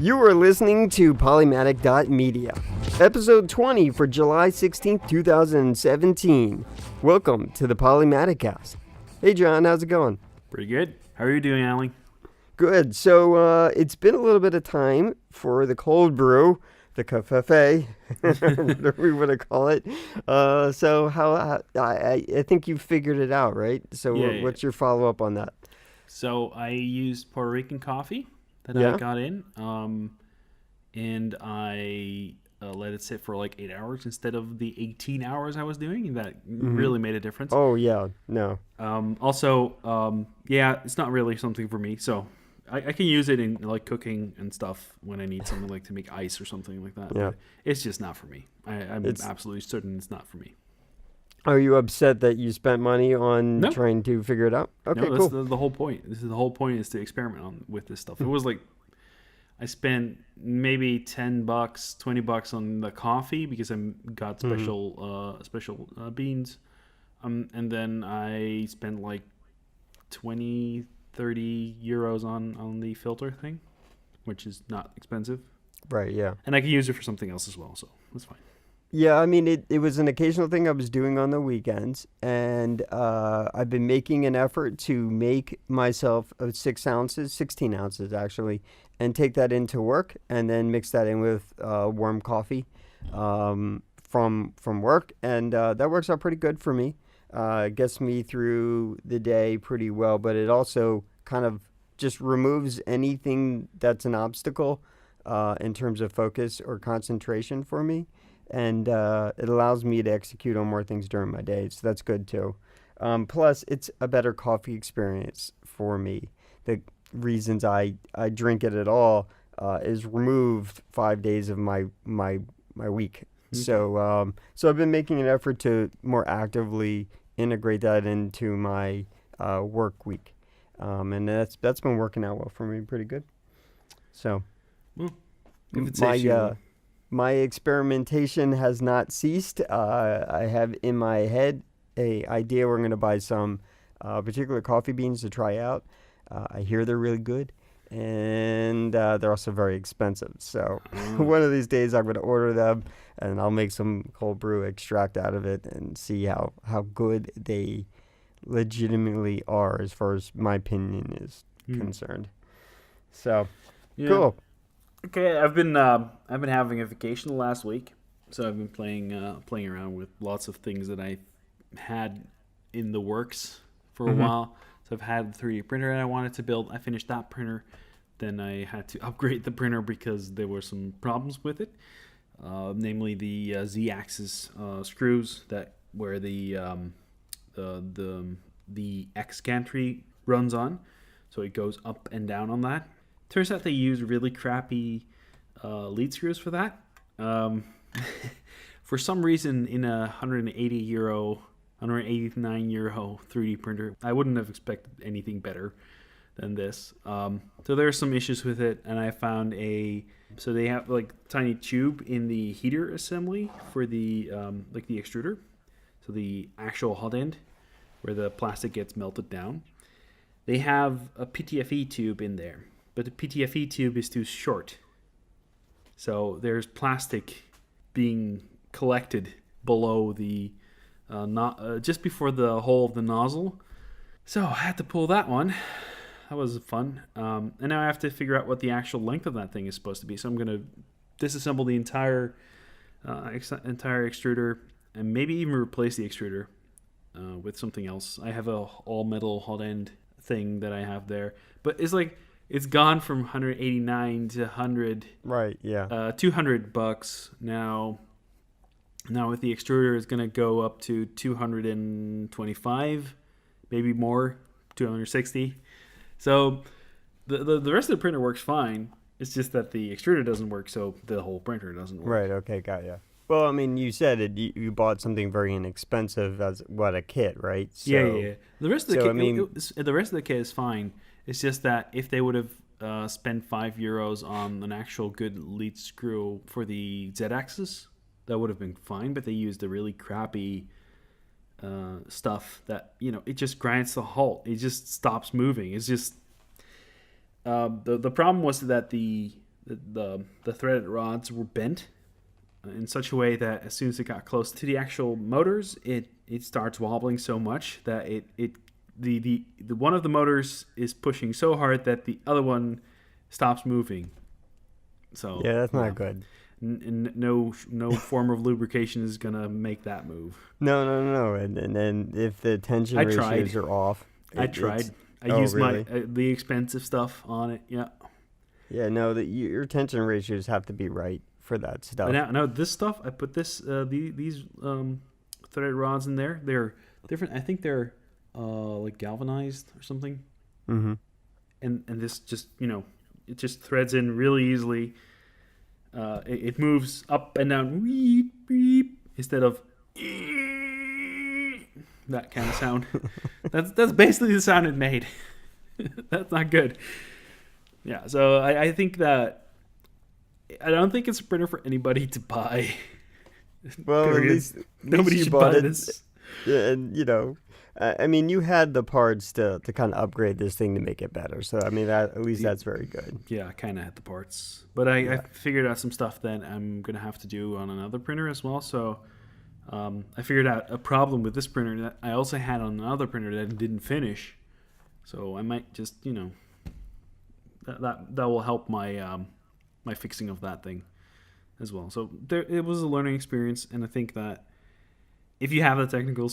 You are listening to Polymatic.media, episode 20 for July 16th, 2017. Welcome to the Polymaticast. Hey, John, how's it going? Pretty good. How are you doing, Allie? Good. So, it's been a little bit of time for the cold brew, the café, whatever we want to call it. I think you figured it out, right? So, what's your follow-up on that? So, I used Puerto Rican coffee that I got in, and I let it sit for like 8 hours instead of the 18 hours I was doing, and that really made a difference. Oh, yeah. No. It's not really something for me, so I can use it in like cooking and stuff when I need something like to make ice or something like that. Yeah. But it's just not for me. I'm absolutely certain it's not for me. Are you upset that you spent money on trying to figure it out? Okay, no, cool. That's the whole point. This is the whole point, is to experiment with this stuff. It was like I spent maybe $10, $20 on the coffee because I got special beans, and then I spent like 20, 30 euros on the filter thing, which is not expensive. Right. Yeah. And I can use it for something else as well, so that's fine. Yeah, I mean, it was an occasional thing I was doing on the weekends, and I've been making an effort to make myself 16 ounces actually, and take that into work, and then mix that in with warm coffee from work, and that works out pretty good for me. It gets me through the day pretty well, but it also kind of just removes anything that's an obstacle in terms of focus or concentration for me. And it allows me to execute on more things during my day, so that's good too. Plus, it's a better coffee experience for me. The reasons I drink it at all is removed 5 days of my week. Mm-hmm. So I've been making an effort to more actively integrate that into my work week, and that's been working out well for me, pretty good. So, my experimentation has not ceased. I have in my head a idea we're going to buy some particular coffee beans to try out. I hear they're really good, and they're also very expensive. So one of these days I'm going to order them, and I'll make some cold brew extract out of it and see how good they legitimately are as far as my opinion is concerned. So, cool. Okay, I've been having a vacation the last week, so I've been playing around with lots of things that I had in the works for a while. So I've had the 3D printer that I wanted to build. I finished that printer. Then I had to upgrade the printer because there were some problems with it, namely the Z-axis screws where the X gantry runs on, so it goes up and down on that. Turns out they use really crappy lead screws for that. For some reason, in a €189 3D printer, I wouldn't have expected anything better than this. So there's some issues with it, and I found so they have like tiny tube in the heater assembly for the the extruder, so the actual hot end where the plastic gets melted down. They have a PTFE tube in there, but the PTFE tube is too short. So there's plastic being collected below the just before the hole of the nozzle. So I had to pull that one. That was fun. And now I have to figure out what the actual length of that thing is supposed to be. So I'm going to disassemble the entire extruder and maybe even replace the extruder with something else. I have a all metal hot end thing that I have there, but it's gone from $189 to $100. Right. Yeah. $200 now. Now with the extruder, it's going to go up to $225, maybe more, $260. So the rest of the printer works fine. It's just that the extruder doesn't work, so the whole printer doesn't work. Right. Okay. Got ya. Well, I mean, you said it. You bought something very inexpensive as a kit, right? So, yeah. The rest of the kit is fine. It's just that if they would have spent €5 on an actual good lead screw for the Z-axis, that would have been fine. But they used a really crappy stuff that, it just grinds to a halt. It just stops moving. It's just the problem was that the the threaded rods were bent in such a way that as soon as it got close to the actual motors, it starts wobbling so much that the one of the motors is pushing so hard that the other one stops moving. So Yeah, that's not good. No form of lubrication is gonna make that move. No. And then if the tension I ratios tried. are off, I tried. I Oh, used really? the expensive stuff on it. Yeah. Yeah, no, your tension ratios have to be right for that stuff. But now this stuff, I put these threaded rods in there. They're different. I think they're like galvanized or something. Mm-hmm. And this just it just threads in really easily. It moves up and down, beep, beep, instead of that kind of sound. That's basically the sound it made. That's not good. Yeah, so I think that I don't think it's a printer for anybody to buy. Well, Period. at least Nobody you should bought buy it. this. Yeah, and I mean, you had the parts to kind of upgrade this thing to make it better. So I mean, at least that's very good. Yeah, I kind of had the parts, but I figured out some stuff that I'm gonna have to do on another printer as well. So I figured out a problem with this printer that I also had on another printer that didn't finish. So I might just that will help my my fixing of that thing as well. So it was a learning experience, and I think that if you have the technical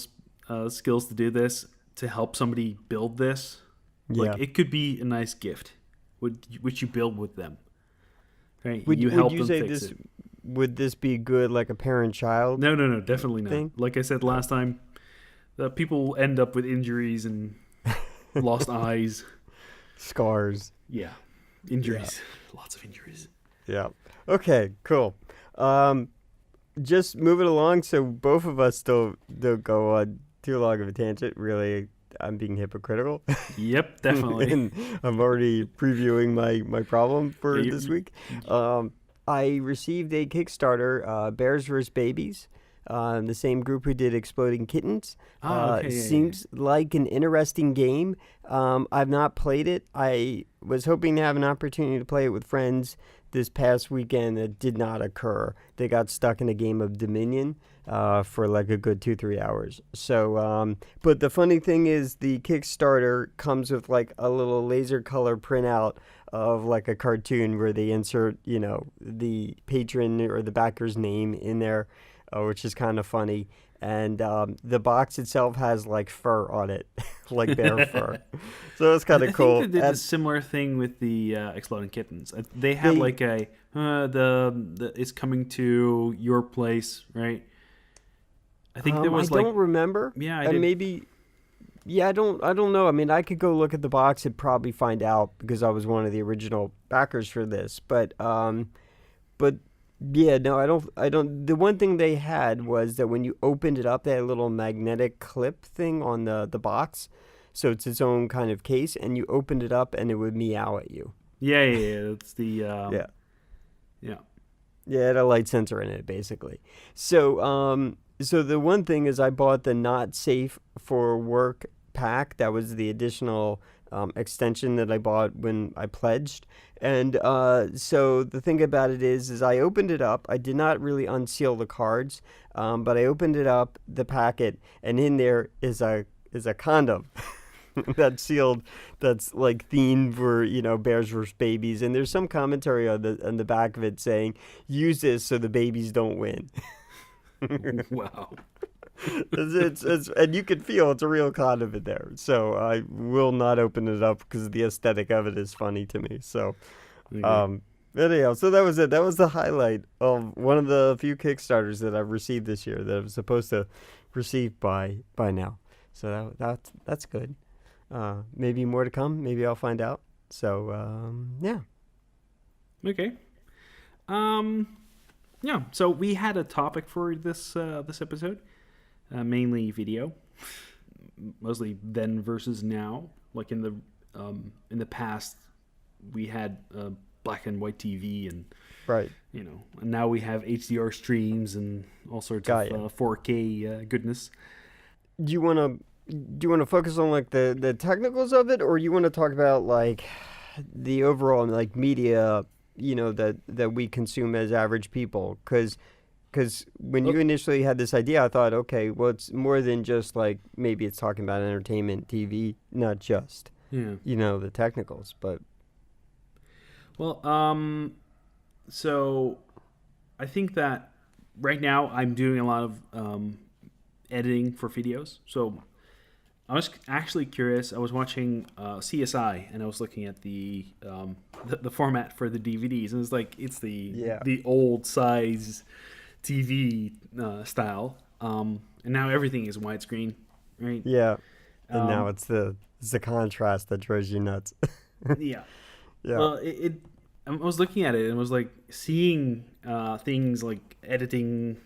skills to do this, to help somebody build this, like it could be a nice gift, which you build with them. Right? Would you help them say fix this? it. Would this be good, like a parent-child? No, definitely not. thing? Like I said last time, the people end up with injuries and lost eyes. Scars. Yeah, injuries. Yeah. Lots of injuries. Yeah. Okay. Cool. Just moving along, so both of us don't go on too long of a tangent. Really, I'm being hypocritical. Yep, definitely. And I'm already previewing my problem for this week. I received a Kickstarter, Bears vs. Babies, the same group who did Exploding Kittens. Seems like an interesting game. I've not played it. I was hoping to have an opportunity to play it with friends this past weekend. That did not occur. They got stuck in a game of Dominion for like a good 2-3 hours. So, but the funny thing is the Kickstarter comes with like a little laser color printout of like a cartoon where they insert, the patron or the backer's name in there, which is kind of funny. And the box itself has like fur on it, like bear fur. So it's kind of cool. I think they did a similar thing with the Exploding Kittens. They had like a the it's coming to your place, right? I think there was I don't remember. Yeah, maybe. Yeah, I don't know. I mean, I could go look at the box and probably find out because I was one of the original backers for this. But yeah, no, I don't. The one thing they had was that when you opened it up, they had a little magnetic clip thing on the box. So it's its own kind of case, and you opened it up and it would meow at you. Yeah. It's the Yeah. Yeah, it had a light sensor in it, basically. So so the one thing is I bought the Not Safe for Work pack. That was the additional extension that I bought when I pledged. And so the thing about it is I opened it up. I did not really unseal the cards, but I opened it up, the packet, and in there is a condom that's sealed, that's like themed for bears versus babies. And there's some commentary on the back of it saying, "Use this so the babies don't win." Wow. It's and you can feel it's a real condom in there. So I will not open it up because the aesthetic of it is funny to me. So, anyhow, so that was it. That was the highlight of one of the few Kickstarters that I've received this year that I'm supposed to receive by now. So that's good. Maybe more to come. Maybe I'll find out. So yeah. Okay. Yeah. So we had a topic for this episode. Mainly video, mostly then versus now. Like in the past, we had black and white TV, and right, and now we have HDR streams and all sorts of 4K goodness. Do you want to focus on like the technicals of it, or you want to talk about like the overall like media that we consume as average people. Because when you initially had this idea, I thought, okay, well, it's more than just like maybe it's talking about entertainment, TV, not just the technicals, but well, so I think that right now I'm doing a lot of editing for videos. So I was actually curious. I was watching CSI, and I was looking at the format for the DVDs, and it's the old size TV style, and now everything is widescreen, right? Yeah, and now it's the contrast that drives you nuts. Yeah. Yeah. Well, I was looking at it and was like seeing things like editing,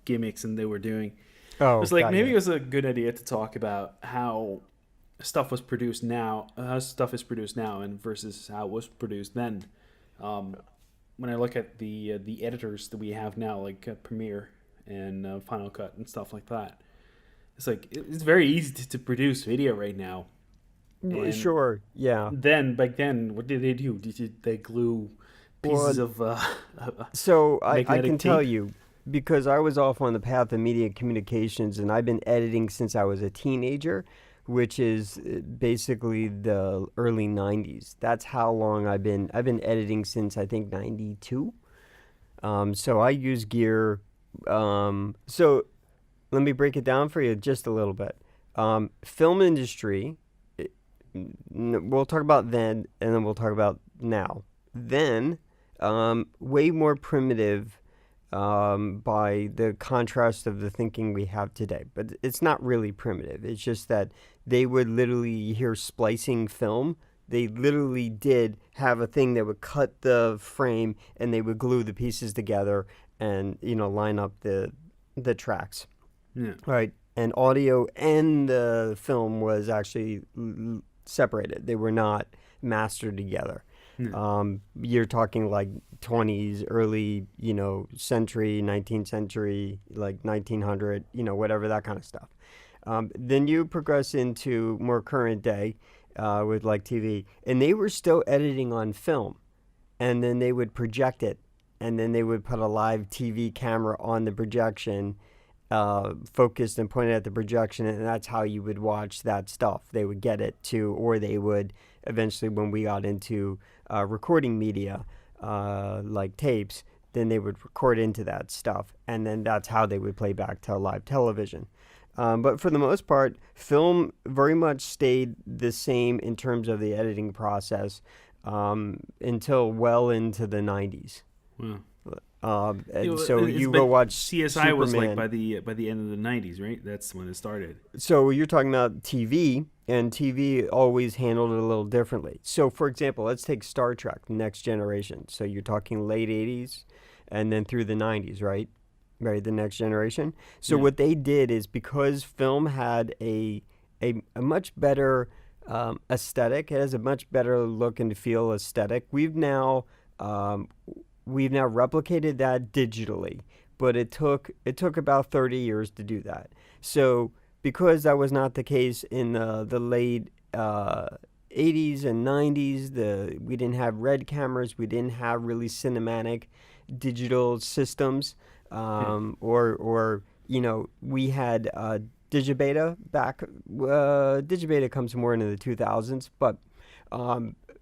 gimmicks, and they were doing. Oh, it was like maybe it was a good idea to talk about how stuff was produced now, how stuff is produced now, and versus how it was produced then. When I look at the editors that we have now, like Premiere and Final Cut and stuff like that, it's like it's very easy to produce video right now. And sure, yeah. back then, what did they do? Did they glue pieces of So I can tell tape? you, because I was off on the path of media communications, and I've been editing since I was a teenager, which is basically the early 90s. That's how long I've been editing since, I think, 92. So I use gear. So let me break it down for you just a little bit. Film industry, we'll talk about then, and then we'll talk about now. Then, way more primitive by the contrast of the thinking we have today. But it's not really primitive. It's just that they would literally hear splicing film. They literally did have a thing that would cut the frame, and they would glue the pieces together and line up the tracks. Yeah. Right. And audio and the film was actually separated. They were not mastered together. You're talking like 20s, early, century, 19th century, like 1900, whatever, that kind of stuff. Then you progress into more current day with like TV, and they were still editing on film, and then they would project it, and then they would put a live TV camera on the projection, focused and pointed at the projection, and that's how you would watch that stuff. They would get it to, or they would eventually, when we got into recording media, like tapes, then they would record into that stuff, and then that's how they would play back to live television. But for the most part, film very much stayed the same in terms of the editing process until well into the 90s. Wow. And so you go watch CSI Superman. was like by the end of the 90s, right? That's when it started. So you're talking about TV, and TV always handled it a little differently. So for example, let's take Star Trek, Next Generation. So you're talking late 80s and then through the 90s, right? Right, the Next Generation. So what they did is, because film had a much better aesthetic, it has a much better look and feel aesthetic. We've now replicated that digitally, but it took about 30 years to do that. So because that was not the case in the late 80s and 90s, we didn't have red cameras, we didn't have really cinematic digital systems, or we had digibeta back. Digibeta comes more into the 2000s, but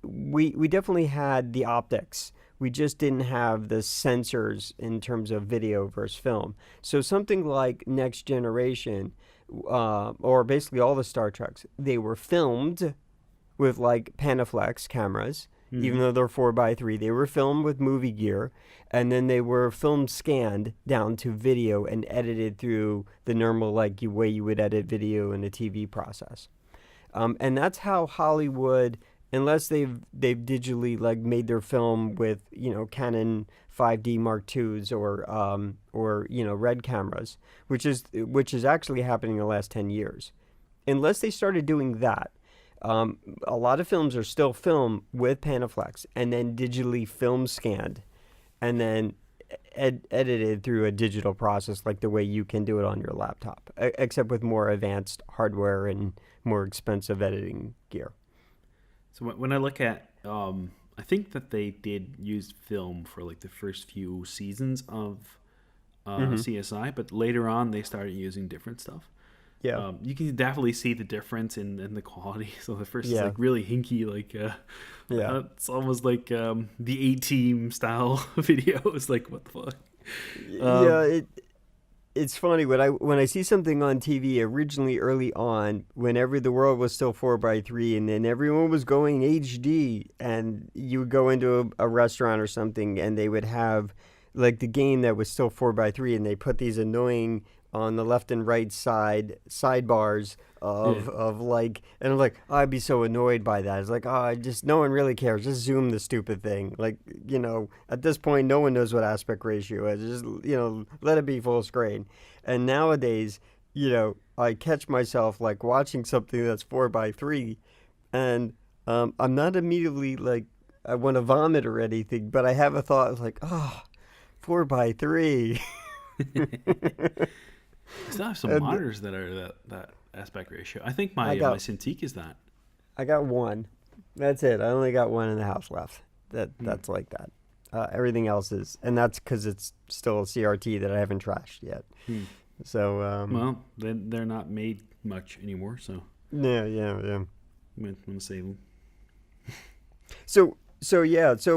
we definitely had the optics. We just didn't have the sensors in terms of video versus film. So something like Next Generation, or basically all the Star Treks, they were filmed with like Panaflex cameras, even though they're 4x3. They were filmed with movie gear, and then they were film scanned down to video and edited through the normal way you would edit video in a TV process. And that's how Hollywood, unless they've digitally made their film with Canon 5D Mark IIs or red cameras, which is actually happening in the last 10 years. Unless they started doing that, a lot of films are still filmed with Panaflex and then digitally film scanned and then edited through a digital process, like the way you can do it on your laptop, except with more advanced hardware and more expensive editing gear. So when I look at I think that they did use film for like the first few seasons of CSI, but later on they started using different stuff. Yeah. You can definitely see the difference in the quality. So the first is Yeah. like really hinky, like Yeah. it's almost like the A-Team style video. It's like, what the fuck? Yeah, it's funny when I see something on TV originally early on, whenever the world was still 4:3, and then everyone was going HD, and you would go into a restaurant or something, and they would have like the game that was still 4:3, and they put these annoying on the left and right side sidebars of like, and I'm like, oh, I'd be so annoyed by that. It's like, oh, just no one really cares. Just zoom the stupid thing. Like, at this point, no one knows what aspect ratio is. Just let it be full screen. And nowadays, I catch myself like watching something that's 4:3, and I'm not immediately like I want to vomit or anything, but I have a thought like, oh, 4:3. I still have some monitors that are that aspect ratio. I think my Cintiq is that. I got one. That's it. I only got one in the house left. That's like that. Everything else is, and that's because it's still a CRT that I haven't trashed yet. So well, they're not made much anymore. So yeah. I'm gonna save them. So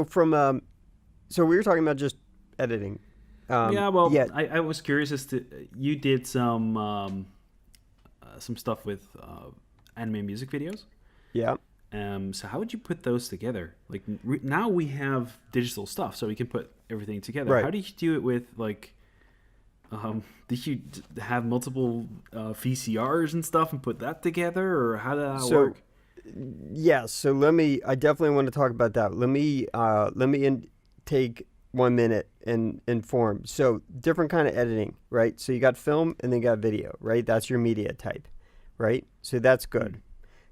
from so we were talking about just editing. I was curious as to you did some stuff with anime music videos. Yeah. So how would you put those together? Like now we have digital stuff, so we can put everything together. Right. How do you do it with like? Did you have multiple VCRs and stuff and put that together, or how did that work? Yes. So I definitely want to talk about that. Let me take 1 minute and inform. So different kind of editing, right? So you got film and then you got video, right? That's your media type, right? So that's good.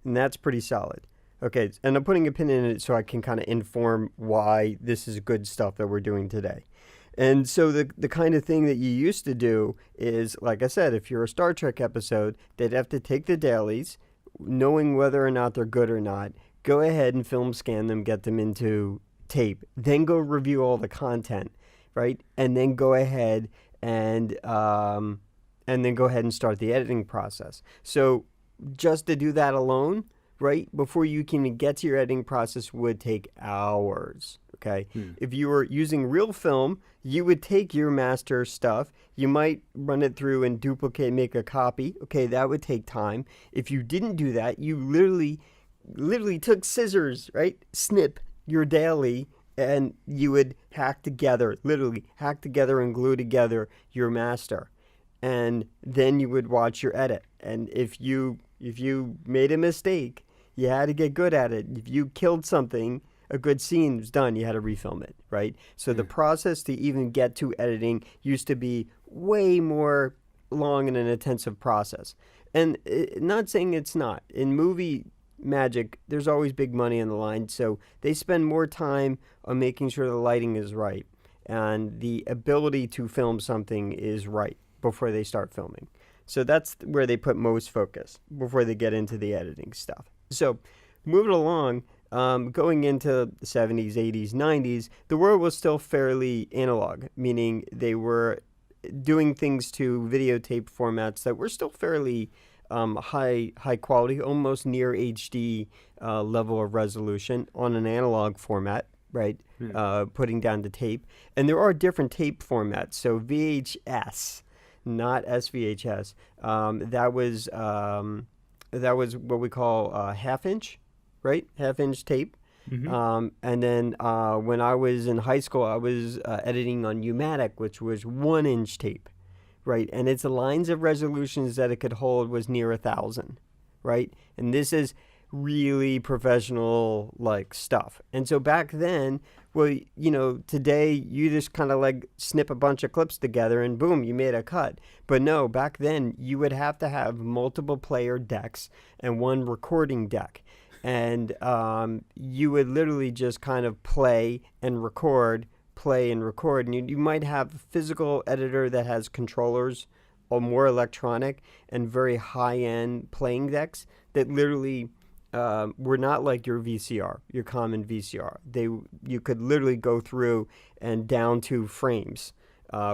And that's pretty solid. Okay. And I'm putting a pin in it so I can kind of inform why this is good stuff that we're doing today. And so the kind of thing that you used to do is, like I said, if you're a Star Trek episode, they'd have to take the dailies, knowing whether or not they're good or not, go ahead and film scan them, get them into tape, then go review all the content, right? And then go ahead and start the editing process. So just to do that alone, right, before you can get to your editing process would take hours. Okay. If you were using real film, you would take your master stuff. You might run it through and duplicate, make a copy. Okay, that would take time. If you didn't do that, you literally took scissors, right? Snip your daily, and you would literally hack together and glue together your master. And then you would watch your edit. And if you made a mistake, you had to get good at it. If you killed something, a good scene was done, you had to refilm it, right? So the process to even get to editing used to be way more long and an intensive process. And not saying it's not. In movie magic, there's always big money on the line, so they spend more time on making sure the lighting is right and the ability to film something is right before they start filming. So that's where they put most focus before they get into the editing stuff. So moving along, going into the 70s, 80s, 90s, the world was still fairly analog, meaning they were doing things to videotape formats that were still fairly high quality, almost near HD level of resolution on an analog format, right? Putting down the tape. And there are different tape formats. So VHS, not SVHS. That was what we call half-inch, right? Half-inch tape. And then when I was in high school, I was editing on U-matic, which was 1-inch tape, right? And its lines of resolutions that it could hold was near 1,000, right? And this is really professional like stuff. And so back then, well, today you just kind of like snip a bunch of clips together and boom, you made a cut. But no, back then you would have to have multiple player decks and one recording deck. And you would literally just kind of play and record. And you might have a physical editor that has controllers or more electronic and very high-end playing decks that literally were not like your VCR, your common VCR. You could literally go through and down to frames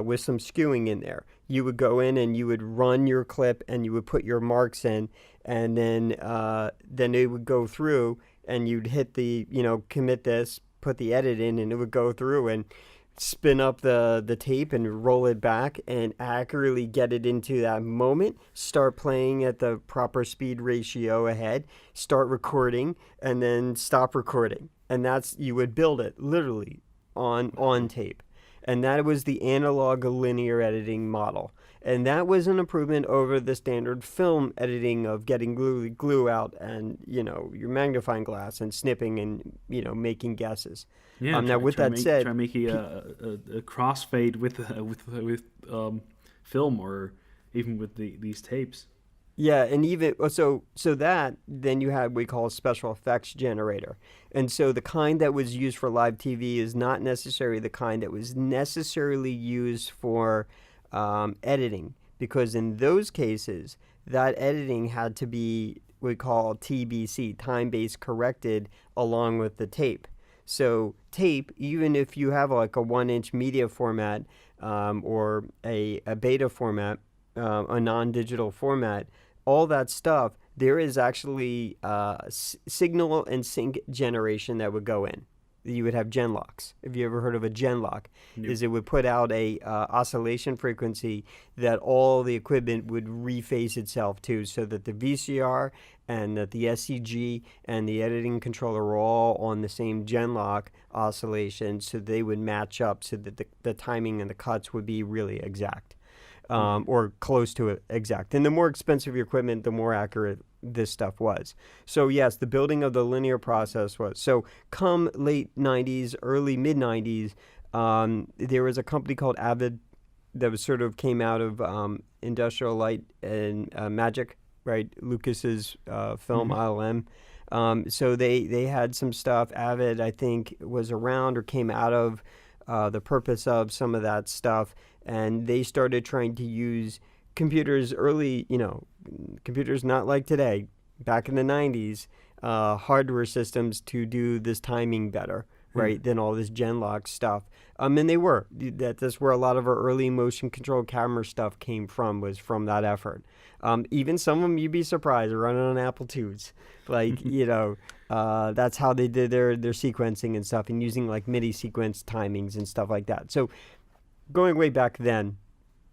with some skewing in there. You would go in and you would run your clip and you would put your marks in, and then it would go through and you'd hit the, commit this, put the edit in, and it would go through and spin up the tape and roll it back and accurately get it into that moment, start playing at the proper speed ratio ahead, start recording, and then stop recording. And you would build it literally on tape. And that was the analog linear editing model. And that was an improvement over the standard film editing of getting glue out and, your magnifying glass and snipping and, making guesses. Yeah. Now, with that said, try making a crossfade with film, or even with these tapes. Yeah, and even so that then you had what we call a special effects generator. And so the kind that was used for live TV is not necessarily the kind that was necessarily used for editing, because in those cases, that editing had to be what we call TBC, time-based corrected, along with the tape. So tape, even if you have like a 1-inch media format or a beta format, a non-digital format, all that stuff, there is actually signal and sync generation that would go in. You would have Genlocks. Have you ever heard of a Genlock? Nope. Is it would put out a oscillation frequency that all the equipment would rephase itself to, so that the VCR and that the SCG and the editing controller were all on the same Genlock oscillation, so they would match up, so that the timing and the cuts would be really exact. Or close to it exact. And the more expensive your equipment, the more accurate this stuff was. So yes, the building of the linear process was. So come late 90s, early mid 90s, there was a company called Avid that was sort of came out of Industrial Light and Magic, right? Lucas's film ILM. So they had some stuff. Avid, I think, was around or came out of the purpose of some of that stuff. And they started trying to use computers early, computers not like today, back in the 90s, hardware systems to do this timing better, right, than all this Genlock stuff. And they were. That's where a lot of our early motion control camera stuff came from, was from that effort. Even some of them, you'd be surprised, are running on Apple IIs. Like, that's how they did their sequencing and stuff, and using like MIDI sequence timings and stuff like that. So going way back then,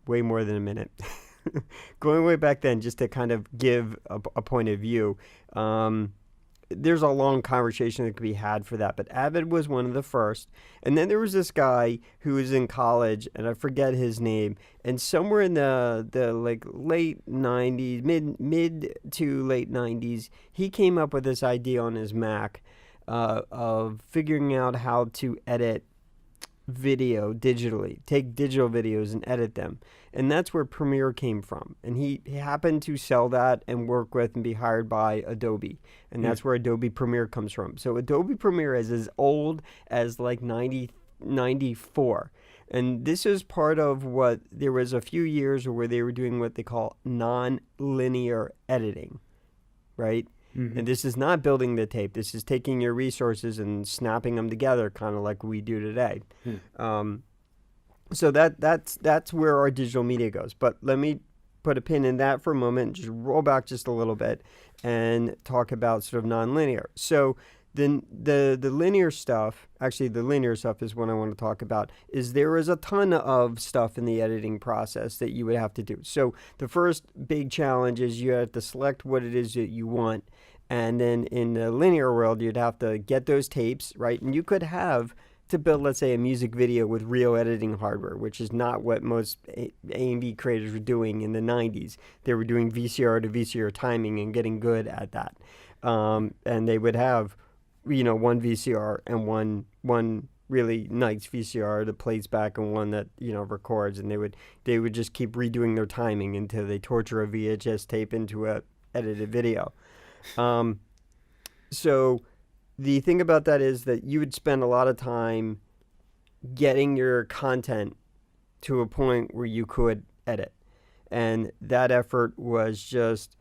way more than a minute, going way back then, just to kind of give a point of view, there's a long conversation that could be had for that, but Avid was one of the first. And then there was this guy who was in college, and I forget his name, and somewhere in the like late 90s, mid to late 90s, he came up with this idea on his Mac of figuring out how to edit video digitally, take digital videos and edit them. And that's where Premiere came from. And he happened to sell that and work with and be hired by Adobe. And that's where Adobe Premiere comes from. So Adobe Premiere is as old as like 94. And this is part of what, there was a few years where they were doing what they call non-linear editing, right? And this is not building the tape. This is taking your resources and snapping them together, kind of like we do today. So that's where our digital media goes. But let me put a pin in that for a moment, just roll back just a little bit and talk about sort of nonlinear. So then the linear stuff, actually the linear stuff is what I want to talk about, is there is a ton of stuff in the editing process that you would have to do. So the first big challenge is you have to select what it is that you want. And then in the linear world, you'd have to get those tapes, right? And you could have to build, let's say, a music video with real editing hardware, which is not what most A&V creators were doing in the 90s. They were doing VCR to VCR timing and getting good at that. And they would have, one VCR and one really nice VCR that plays back and one that, records. And they would just keep redoing their timing until they torture a VHS tape into a edited video. So the thing about that is that you would spend a lot of time getting your content to a point where you could edit. And that effort was just,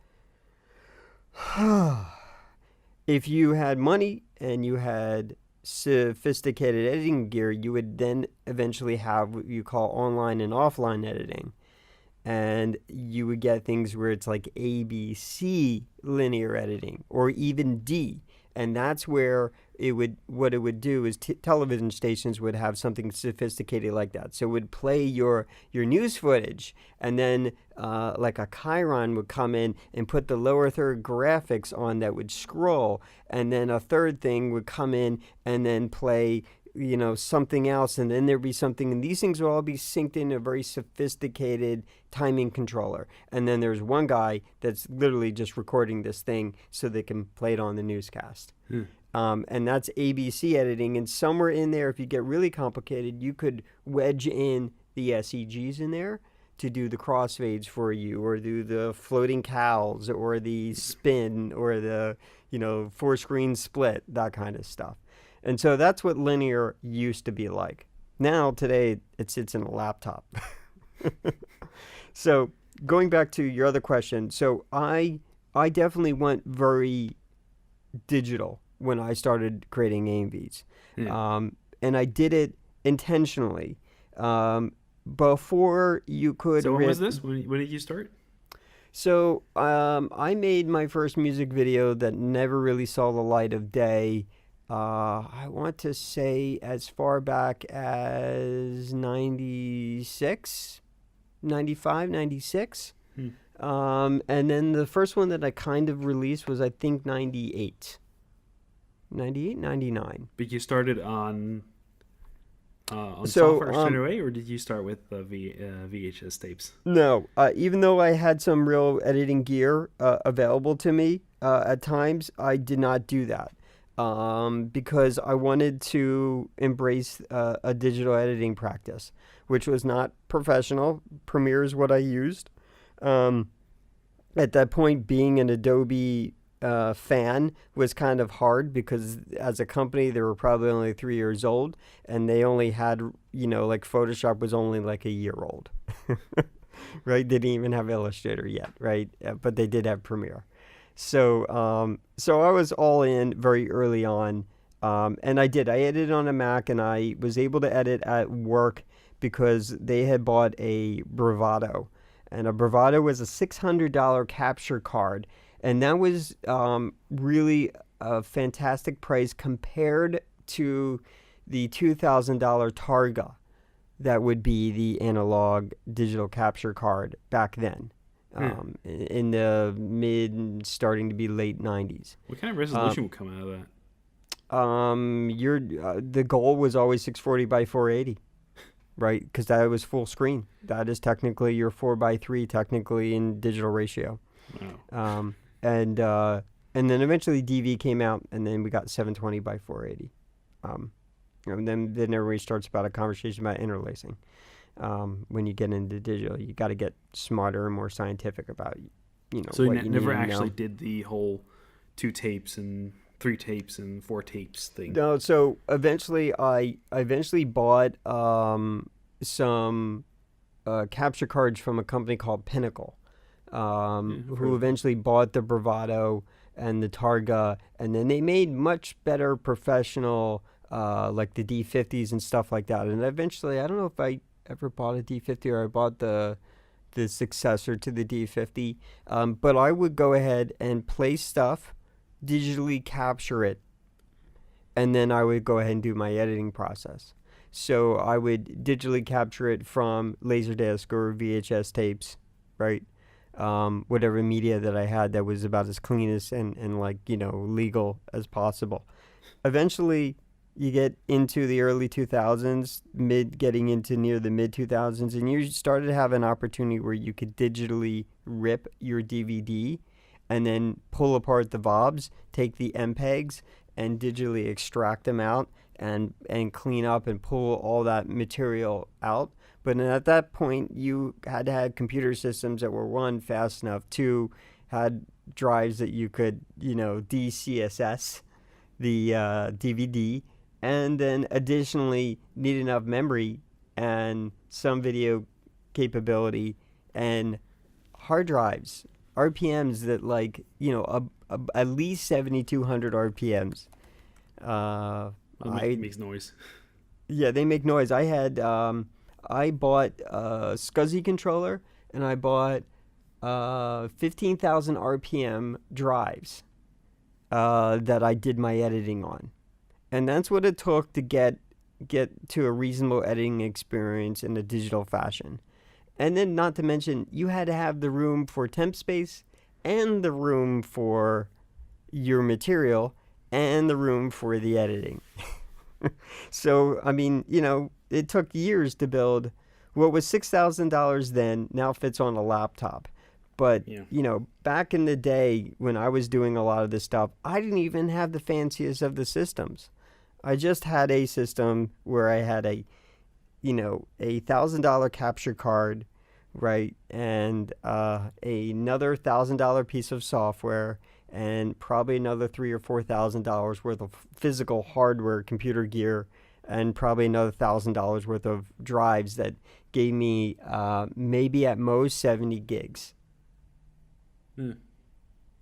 if you had money and you had sophisticated editing gear, you would then eventually have what you call online and offline editing. And you would get things where it's like ABC linear editing or even D. And that's where what it would do is television stations would have something sophisticated like that. So it would play your news footage, and then like a Chiron would come in and put the lower third graphics on that would scroll, and then a third thing would come in and then play something else, and then there'd be something, and these things will all be synced in a very sophisticated timing controller. And then there's one guy that's literally just recording this thing so they can play it on the newscast. And that's ABC editing. And somewhere in there, if you get really complicated, you could wedge in the SEGs in there to do the crossfades for you, or do the floating cows, or the spin, or the 4-screen split, that kind of stuff. And so that's what linear used to be like. Now, today, it sits in a laptop. So going back to your other question, so I definitely went very digital when I started creating AMVs. And I did it intentionally. Before you could... So when was this? When did you start? So I made my first music video that never really saw the light of day. I want to say as far back as 96, 95, 96. And then the first one that I kind of released was, I think, 98. 98, 99. But you started on software straight away, or did you start with VHS tapes? No. Even though I had some real editing gear available to me at times, I did not do that. Because I wanted to embrace a digital editing practice, which was not professional. Premiere is what I used. At that point, being an Adobe fan was kind of hard, because as a company, they were probably only 3 years old, and they only had, like Photoshop was only like a year old, right? They didn't even have Illustrator yet, right? But they did have Premiere. So I was all in very early on, and I edited on a Mac, and I was able to edit at work because they had bought a Bravado, and a Bravado was a $600 capture card, and that was really a fantastic price compared to the $2,000 Targa that would be the analog digital capture card back then. In the starting to be late 90s. What kind of resolution would come out of that? The goal was always 640 by 480, right? Because that was full screen. That is technically your 4:3, technically in digital ratio. Wow. And then eventually DV came out, and then we got 720 by 480. And then everybody starts about a conversation about interlacing. When you get into digital, you got to get smarter and more scientific about, So what you you never need to actually know. did the whole 2 tapes and 3 tapes and 4 tapes thing. No, so eventually I bought some capture cards from a company called Pinnacle, who eventually bought the Bravado and the Targa, and then they made much better professional, like the D50s and stuff like that. And eventually, I don't know if I ever bought a D50 or I bought the successor to the D50, but I would go ahead and play stuff, digitally capture it, and then I would go ahead and do my editing process. So I would digitally capture it from Laserdisc or VHS tapes, right? Whatever media that I had that was about as clean as and like, legal as possible. Eventually, you get into the early 2000s, getting into near the mid 2000s, and you started to have an opportunity where you could digitally rip your DVD and then pull apart the VOBs, take the MPEGs, and digitally extract them out and clean up and pull all that material out. But at that point, you had to have computer systems that were, one, fast enough, two, had drives that you could, DCSS the DVD, and then additionally need enough memory and some video capability and hard drives. RPMs that at least 7,200 RPMs. It makes noise. Yeah, they make noise. I bought a SCSI controller, and I bought 15,000 RPM drives that I did my editing on. And that's what it took to get to a reasonable editing experience in a digital fashion. And then, not to mention, you had to have the room for temp space and the room for your material and the room for the editing. So, I mean, it took years to build what was $6,000 then, now fits on a laptop. But, back in the day when I was doing a lot of this stuff, I didn't even have the fanciest of the systems. I just had a system where I had a $1,000 capture card, right, and another $1,000 piece of software, and probably another $3,000 or $4,000 worth of physical hardware, computer gear, and probably another $1,000 worth of drives that gave me maybe at most 70 gigs.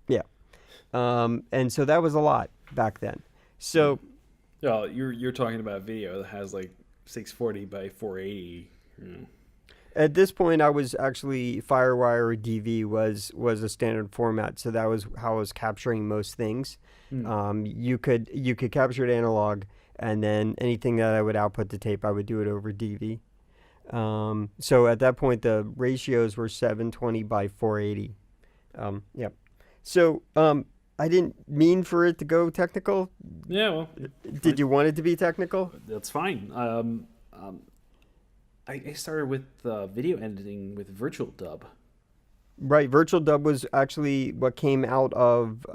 Yeah, and so that was a lot back then. So. Well, you're talking about video that has like 640 by 480. At this point, I was actually FireWire or DV was a standard format, so that was how I was capturing most things. You could capture it analog, and then anything that I would output to tape, I would do it over DV. So at that point, the ratios were 720 by 480. Yep. So I didn't mean for it to go technical. Yeah, well. Did you want it to be technical? That's fine. I started with video editing with Virtualdub. Right. Virtualdub was actually what came out of,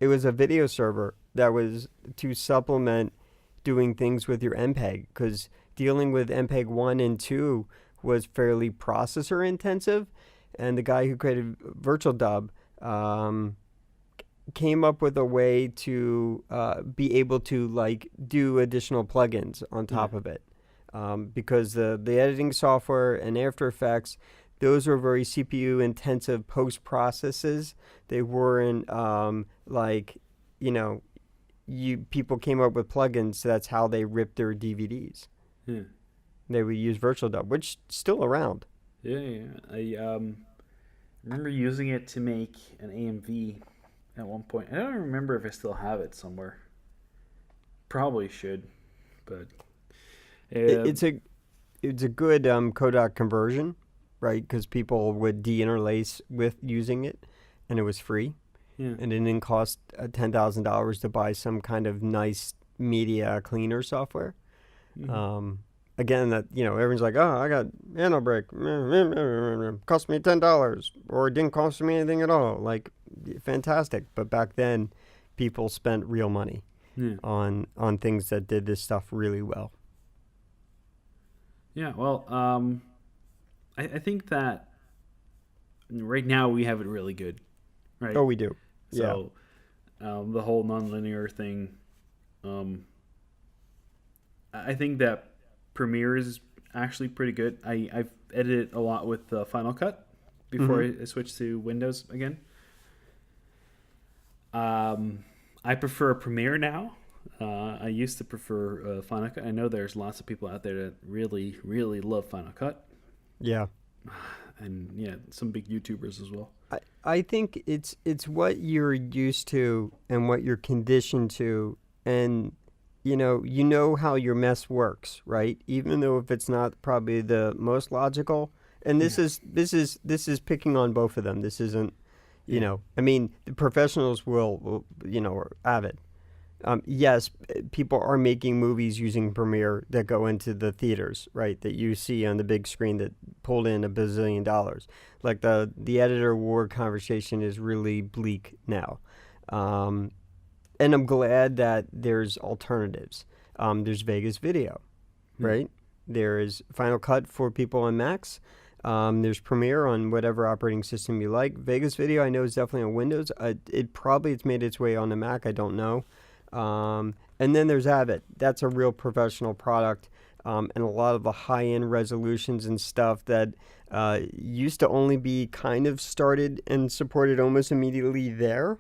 it was a video server that was to supplement doing things with your MPEG, because dealing with MPEG 1 and 2 was fairly processor intensive. And the guy who created Virtualdub, came up with a way to be able to do additional plugins on top of it, because the editing software and After Effects, those were very CPU intensive post processes. They weren't people came up with plugins, so that's how they ripped their DVDs. They would use Virtualdub, which is still around. Yeah. I remember using it to make an AMV at one point. I don't remember if I still have it somewhere. Probably should, but it's a good Kodak conversion, right? Because people would deinterlace with using it, and it was free, and it didn't cost $10,000 to buy some kind of nice media cleaner software. Again, that everyone's like, oh, I got Nanobrake, cost me $10, or it didn't cost me anything at all. Like, fantastic. But back then, people spent real money on things that did this stuff really well. Yeah, well, I think that right now we have it really good, right? Oh, we do. So, the whole nonlinear thing, I think that Premiere is actually pretty good. I've edited a lot with Final Cut before I switched to Windows again. I prefer Premiere now. I used to prefer Final Cut. I know there's lots of people out there that really, really love Final Cut. Yeah. And some big YouTubers as well. I think it's what you're used to and what you're conditioned to, and you know how your mess works, right? Even though if it's not probably the most logical, and this is picking on both of them. This isn't, I mean, the professionals will are Avid. Yes, people are making movies using Premiere that go into the theaters, right? That you see on the big screen that pulled in $1 bazillion. Like the editor war conversation is really bleak now. And I'm glad that there's alternatives. There's Vegas Video, right? There is Final Cut for people on Macs. There's Premiere on whatever operating system you like. Vegas Video, I know, is definitely on Windows. It's made its way on the Mac. I don't know. And then there's Avid. That's a real professional product. and a lot of the high-end resolutions and stuff that used to only be kind of started and supported almost immediately there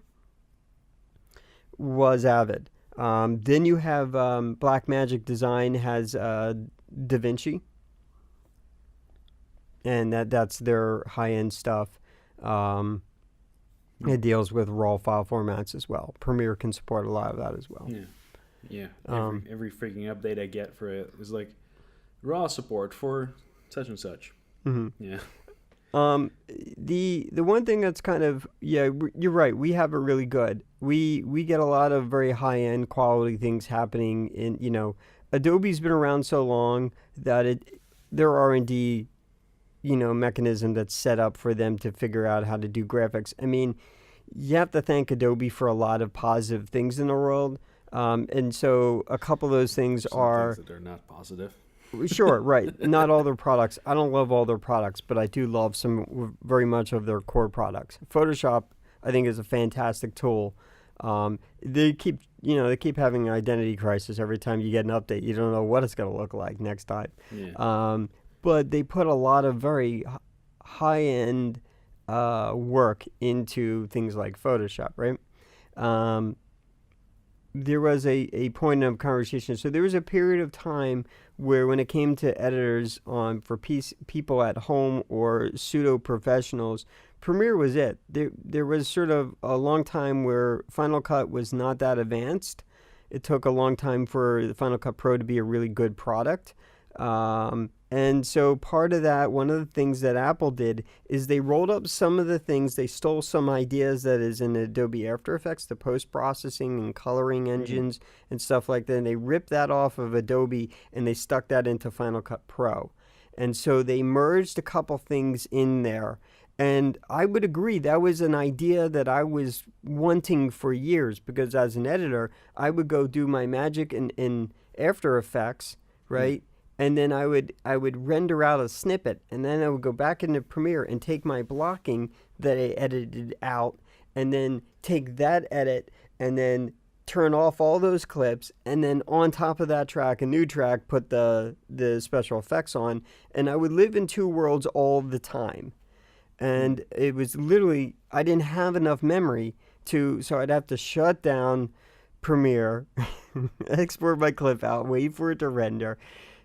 was Avid. Then you have Blackmagic Design has DaVinci, and that's their high-end stuff. It deals with raw file formats as well. Premiere can support a lot of that as well. Yeah. Every freaking update I get for it is like raw support for such and such. Mm-hmm. Yeah. The one thing that's kind of, you're right. We have it really good. We get a lot of very high end quality things happening in, Adobe's been around so long that their R&D, mechanism that's set up for them to figure out how to do graphics. I mean, you have to thank Adobe for a lot of positive things in the world. And so a couple of those things are things that are not positive. Sure, right. Not all their products. I don't love all their products, but I do love some very much of their core products. Photoshop, I think, is a fantastic tool. They keep having an identity crisis every time you get an update. You don't know what it's going to look like next time. Yeah. But they put a lot of very high-end work into things like Photoshop, right? There was a point of conversation. So there was a period of time where when it came to editors for people at home or pseudo-professionals, Premiere was it. There was sort of a long time where Final Cut was not that advanced. It took a long time for the Final Cut Pro to be a really good product. And so part of that, one of the things that Apple did is they rolled up some of the things, they stole some ideas that is in Adobe After Effects, the post-processing and coloring engines and stuff like that, and they ripped that off of Adobe and they stuck that into Final Cut Pro. And so they merged a couple things in there. And I would agree, that was an idea that I was wanting for years, because as an editor, I would go do my magic in After Effects, right? And then I would render out a snippet, and then I would go back into Premiere and take my blocking that I edited out, and then take that edit, and then turn off all those clips, and then on top of that track, a new track, put the special effects on, and I would live in two worlds all the time. And it was literally, I didn't have enough memory so I'd have to shut down Premiere, export my clip out, wait for it to render,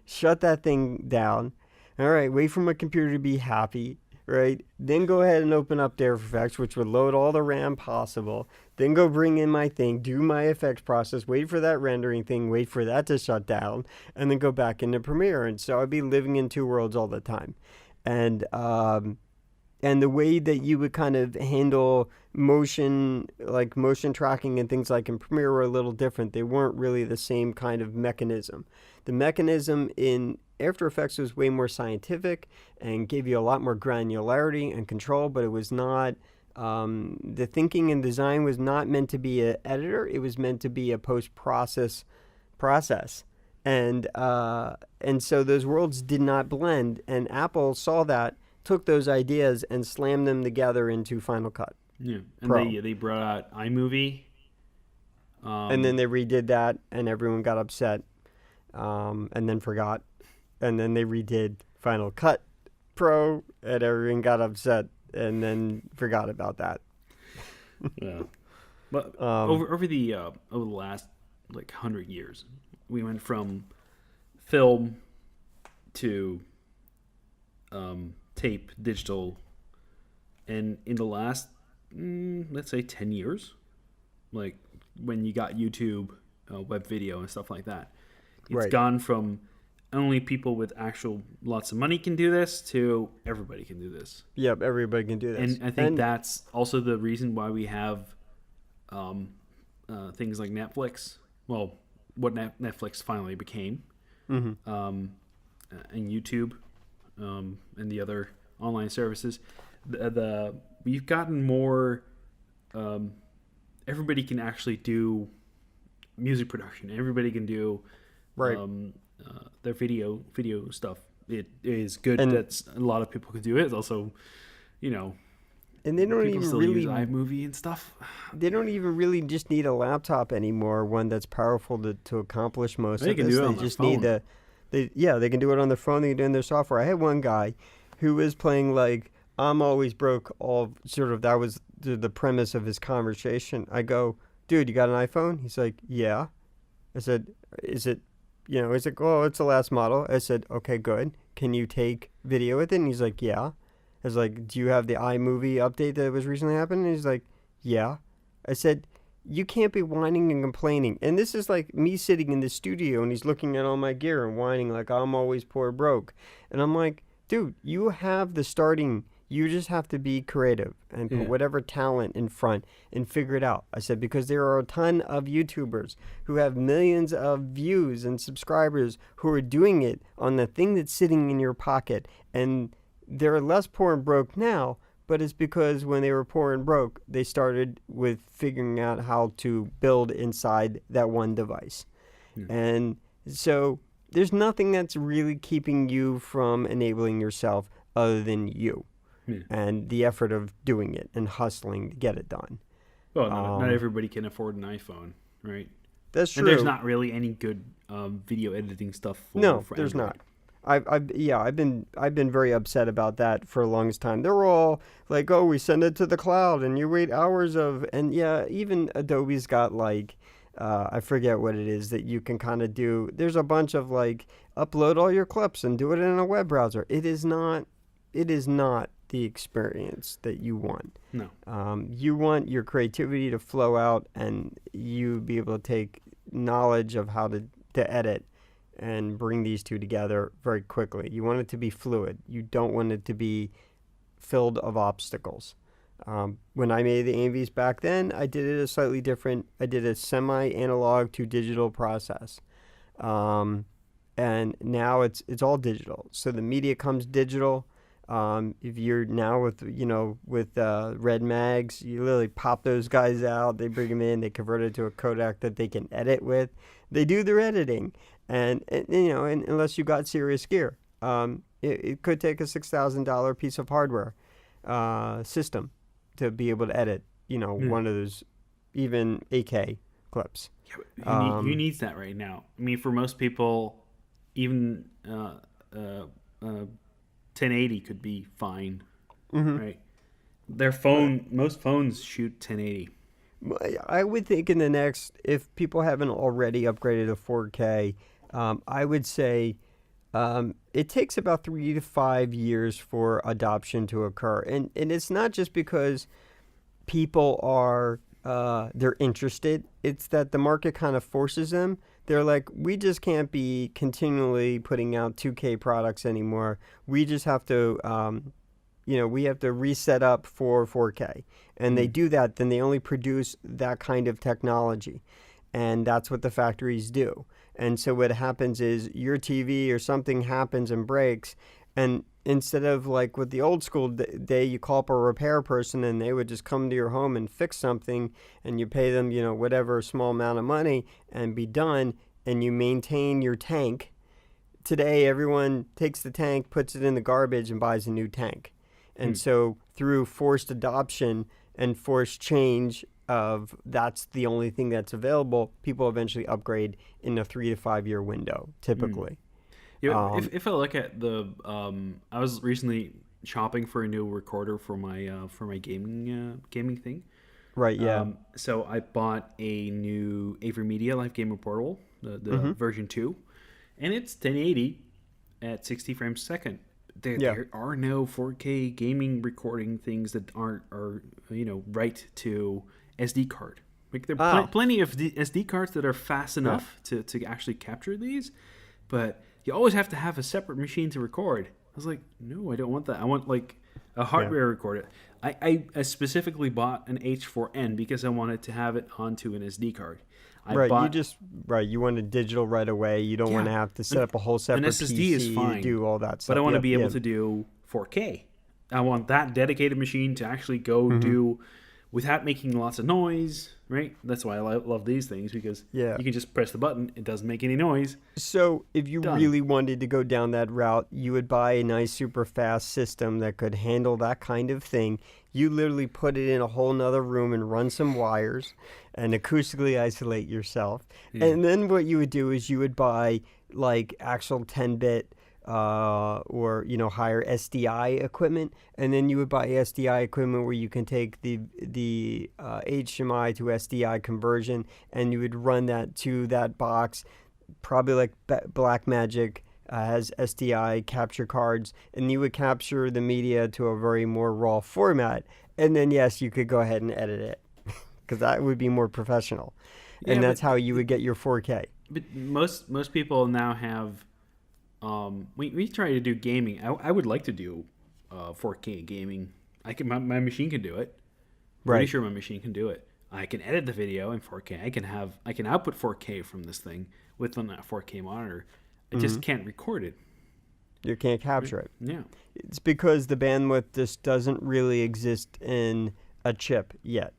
shut that thing down. All right, wait for my computer to be happy, right? Then go ahead and open up the After Effects, which would load all the RAM possible. Then go bring in my thing, do my effects process, wait for that rendering thing, wait for that to shut down, and then go back into Premiere. And so I'd be living in two worlds all the time. And the way that you would kind of handle motion tracking and things like in Premiere were a little different. They weren't really the same kind of mechanism. The mechanism in After Effects was way more scientific and gave you a lot more granularity and control, but it was not, the thinking and design was not meant to be an editor. It was meant to be a post-process process. And so those worlds did not blend, and Apple saw that, took those ideas and slammed them together into Final Cut. Yeah, and they brought out iMovie. And then they redid that, and everyone got upset, and then forgot. And then they redid Final Cut Pro, and everyone got upset, and then forgot about that. Yeah, but over the last 100 years, we went from film to tape, digital, and in the last let's say 10 years, like when you got YouTube, web video and stuff like that, it's gone from only people with actual lots of money can do this to everybody can do this. Yep, everybody can do this. And I think that's also the reason why we have things like Netflix, well, what Netflix finally became, and YouTube, and the other online services. We've gotten more. Everybody can actually do music production. Everybody can do their video stuff. It is good that a lot of people can do it. It's also, and they don't even really use iMovie and stuff. They don't even really just need a laptop anymore, one that's powerful to accomplish most of this. They just need They can do it on their phone. They can do it in their software. I had one guy who was playing like I'm always broke. All sort of that was the premise of his conversation. I go, dude, you got an iPhone? He's like, yeah. I said, is it, he's like, oh, it's the last model. I said, okay, good. Can you take video with it? And he's like, yeah. I was like, do you have the iMovie update that was recently happened? And he's like, yeah. I said, you can't be whining and complaining. And this is like me sitting in the studio and he's looking at all my gear and whining like I'm always poor broke. And I'm like, dude, you have the starting. You just have to be creative and put whatever talent in front and figure it out. I said, because there are a ton of YouTubers who have millions of views and subscribers who are doing it on the thing that's sitting in your pocket. And they're less poor and broke now, but it's because when they were poor and broke, they started with figuring out how to build inside that one device. And so there's nothing that's really keeping you from enabling yourself other than you. And the effort of doing it and hustling to get it done. Well, not everybody can afford an iPhone, right? That's true. And there's not really any good video editing stuff for there's Android. not. I've been very upset about that for the longest time. They're all like, oh, we send it to the cloud and you wait hours and even Adobe's got like I forget what it is that you can kind of do. There's a bunch of like upload all your clips and do it in a web browser. It is not the experience that you want. No. You want your creativity to flow out and you be able to take knowledge of how to edit and bring these two together very quickly. You want it to be fluid. You don't want it to be filled of obstacles. When I made the AMVs back then, I did it a slightly different. I did a semi-analog to digital process. And now it's all digital. So the media comes digital. If you're now with Red Mags, you literally pop those guys out. They bring them in. They convert it to a codec that they can edit with. They do their editing, and unless you got serious gear, it could take a $6,000 piece of hardware system to be able to edit. One of those even 8K clips. Yeah, who needs that right now? I mean, for most people, even 1080 could be fine, right? Most phones shoot 1080. I would think in the next, if people haven't already upgraded to 4K, I would say it takes about 3 to 5 years for adoption to occur. And it's not just because people are they're interested. It's that the market kind of forces them. They're like, we just can't be continually putting out 2K products anymore. We just have to, we have to reset up for 4K. And they do that, then they only produce that kind of technology. And that's what the factories do. And so what happens is your TV or something happens and breaks. And instead of like with the old school day, you call up a repair person and they would just come to your home and fix something and you pay them, whatever small amount of money and be done and you maintain your tank. Today, everyone takes the tank, puts it in the garbage and buys a new tank. And so through forced adoption and forced change of that's the only thing that's available, people eventually upgrade in a 3 to 5 year window, typically. If I look at I was recently shopping for a new recorder for my gaming thing. Right. Yeah. So I bought a new Avid Media Live Gamer Portable, the version 2, and it's 1080 at 60 frames a second. There are no 4K gaming recording things that are right to SD card. Like there are plenty of SD cards that are fast enough to actually capture these, but you always have to have a separate machine to record. I was like, no, I don't want that. I want like a hardware recorder. I specifically bought an H4n because I wanted to have it onto an SD card. You want it digital right away. You don't want to have to set up a whole separate an SSD PC is fine, to do all that stuff. But I want to be able to do 4K. I want that dedicated machine to actually go do without making lots of noise, right? That's why I love these things, because you can just press the button. It doesn't make any noise. So if you really wanted to go down that route, you would buy a nice super fast system that could handle that kind of thing. You literally put it in a whole nother room and run some wires and acoustically isolate yourself. And then what you would do is you would buy like actual 10-bit or higher SDI equipment, and then you would buy SDI equipment where you can take the HDMI to SDI conversion, and you would run that to that box, probably like Blackmagic has SDI capture cards, and you would capture the media to a very more raw format, and then yes, you could go ahead and edit it because that would be more professional, and that's how you would get your 4K. But most people now have. We try to do gaming. I would like to do 4K gaming. My machine can do it. Pretty sure my machine can do it. I can edit the video in 4K. I can output 4K from this thing with a 4K monitor. I just can't record it. You can't capture it. Yeah. It's because the bandwidth just doesn't really exist in a chip yet.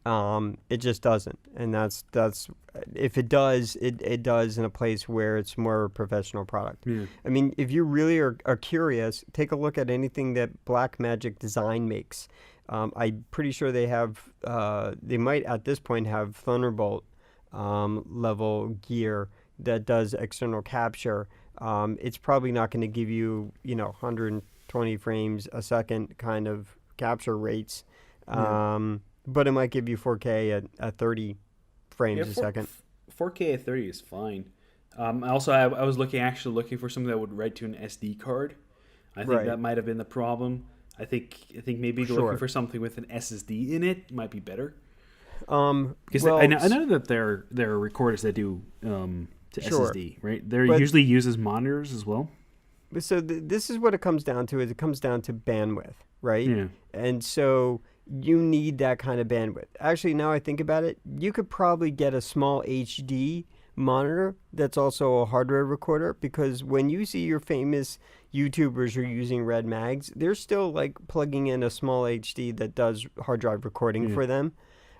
It just doesn't, and that's if it does, it does in a place where it's more a professional product. Yeah. I mean, if you really are curious, take a look at anything that Blackmagic Design makes. I'm pretty sure they have, they might at this point have Thunderbolt level gear that does external capture. It's probably not going to give you 120 frames a second kind of capture rates. But it might give you 4K at 30 frames a second. 4K at 30 is fine. I was actually looking for something that would write to an SD card. I think that might have been the problem. I think maybe looking for something with an SSD in it might be better. Because I know that there are recorders that do to SSD, right? They're usually used as monitors as well. So this is what it comes down to. It comes down to bandwidth, right? Yeah. And so you need that kind of bandwidth. Actually, now I think about it, you could probably get a small HD monitor that's also a hardware recorder, because when you see your famous YouTubers who are using Red Mags, they're still like plugging in a small HD that does hard drive recording for them,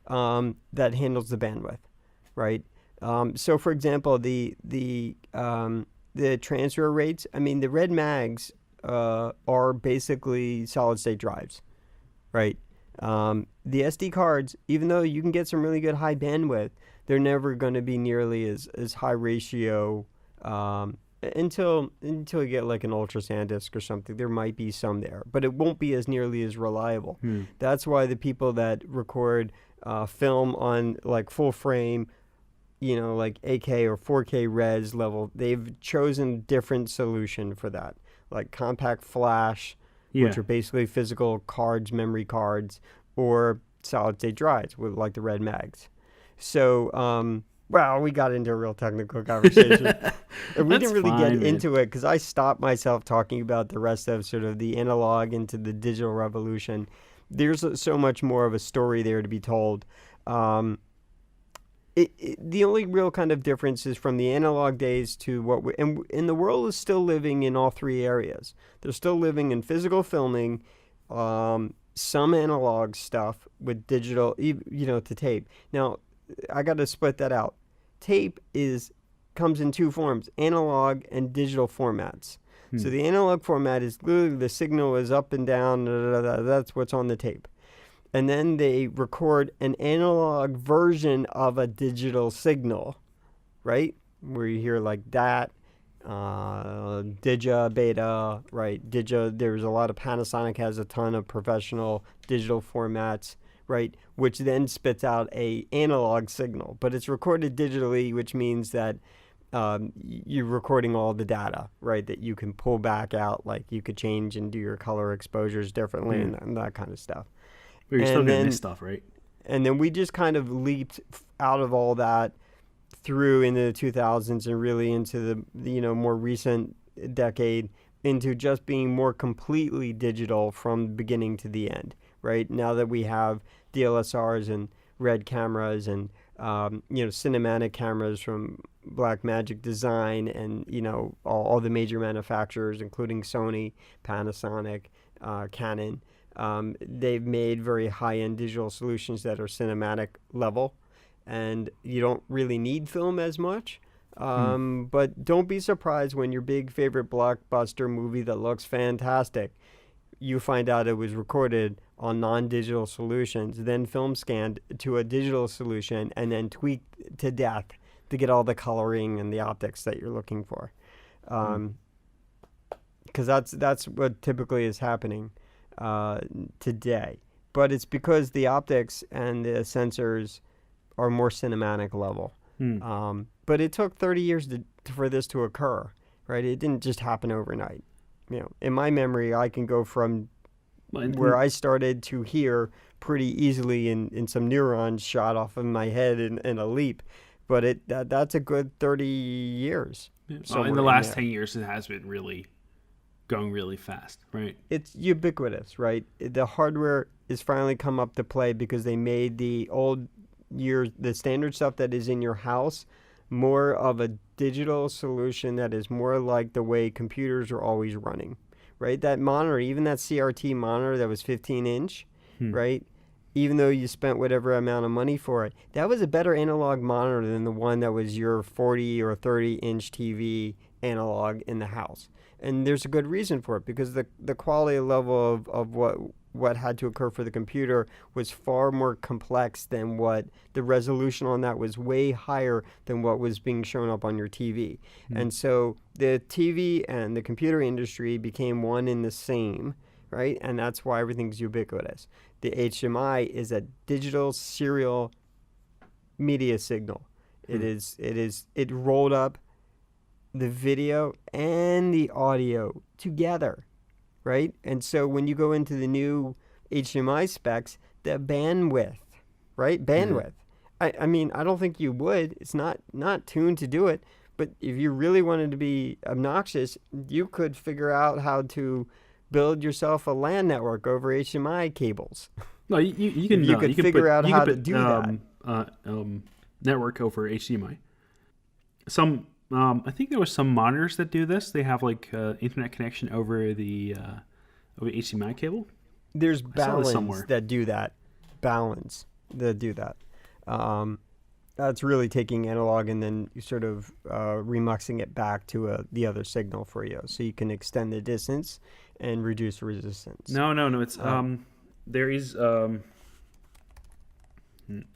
that handles the bandwidth, right? So for example, the transfer rates, I mean, the Red Mags are basically solid state drives, right? The SD cards, even though you can get some really good high bandwidth, they're never going to be nearly as high ratio until you get like an Ultra SanDisk or something. There might be some there, but it won't be as nearly as reliable. That's why the people that record film on like full frame, like 8K or 4K res level, they've chosen different solution for that, like compact flash, which are basically physical cards, memory cards, or solid-state drives with like the Red Mags. So, we got into a real technical conversation. And we didn't really get into it because I stopped myself talking about the rest of sort of the analog into the digital revolution. There's so much more of a story there to be told. The only real kind of difference is from the analog days to what and the world is still living in all three areas. They're still living in physical filming, some analog stuff with digital, to tape. Now, I got to split that out. Tape comes in two forms, analog and digital formats. So the analog format is literally the signal is up and down, that's what's on the tape. And then they record an analog version of a digital signal, right? Where you hear like that, Digi, Beta, right? Digi, there's a lot of Panasonic has a ton of professional digital formats, right? Which then spits out a analog signal, but it's recorded digitally, which means that you're recording all the data, right? That you can pull back out, like you could change and do your color exposures differently and that kind of stuff. But you're still doing this stuff, right? And then we just kind of leaped out of all that through into the 2000s and really into the more recent decade into just being more completely digital from beginning to the end, right? Now that we have DSLRs and RED cameras and cinematic cameras from Blackmagic Design and all the major manufacturers, including Sony, Panasonic, Canon. They've made very high-end digital solutions that are cinematic level, and you don't really need film as much. But don't be surprised when your big favorite blockbuster movie that looks fantastic, you find out it was recorded on non-digital solutions, then film scanned to a digital solution, and then tweaked to death to get all the coloring and the optics that you're looking for. because that's what typically is happening today. But it's because the optics and the sensors are more cinematic level. But it took 30 years for this to occur, right? It didn't just happen overnight. In my memory, I can go from where I started to here pretty easily in some neurons shot off of my head in a leap. But that's a good 30 years. Well, in the last 10 years, it has been really going really fast, right? It's ubiquitous, right? The hardware is finally come up to play because they made the standard stuff that is in your house more of a digital solution that is more like the way computers are always running, right? That monitor, even that CRT monitor that was 15-inch, right? Even though you spent whatever amount of money for it, that was a better analog monitor than the one that was your 40 or 30-inch TV analog in the house. And there's a good reason for it, because the quality level of what had to occur for the computer was far more complex than what the resolution on that was way higher than what was being shown up on your TV. And so the TV and the computer industry became one and the same, right? And that's why everything's ubiquitous. The HDMI is a digital serial media signal. It rolled up the video and the audio together, right? And so when you go into the new HDMI specs, the bandwidth, right? Bandwidth. I mean, I don't think you would. It's not tuned to do it. But if you really wanted to be obnoxious, you could figure out how to build yourself a LAN network over HDMI cables. No, you can. You could figure out how to do that. Network over HDMI. I think there was some monitors that do this. They have like internet connection over the HDMI cable. There's Balance that do that. Balance that do that. That's really taking analog and then sort of remuxing it back to the other signal for you, so you can extend the distance and reduce resistance. No. It's there is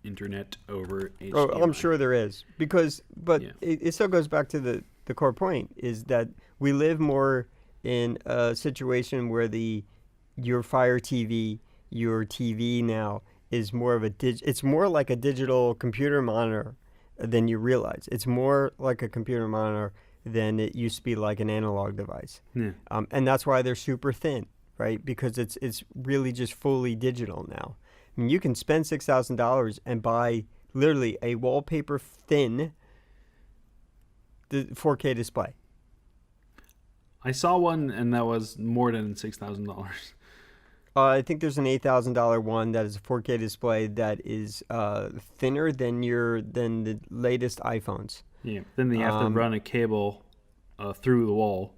internet over HDMI. Oh, I'm sure there is, but it still goes back to the core point, is that we live more in a situation where your Fire TV, your TV now is more of it's more like a digital computer monitor than you realize. It's more like a computer monitor than it used to be like an analog device. And that's why they're super thin, right? Because it's really just fully digital now. I mean, you can spend $6,000 and buy literally a wallpaper thin 4K display. I saw one, and that was more than $6,000. I think there's an $8,000 one that is a 4K display that is thinner than the latest iPhones. Yeah. Then you have to run a cable through the wall.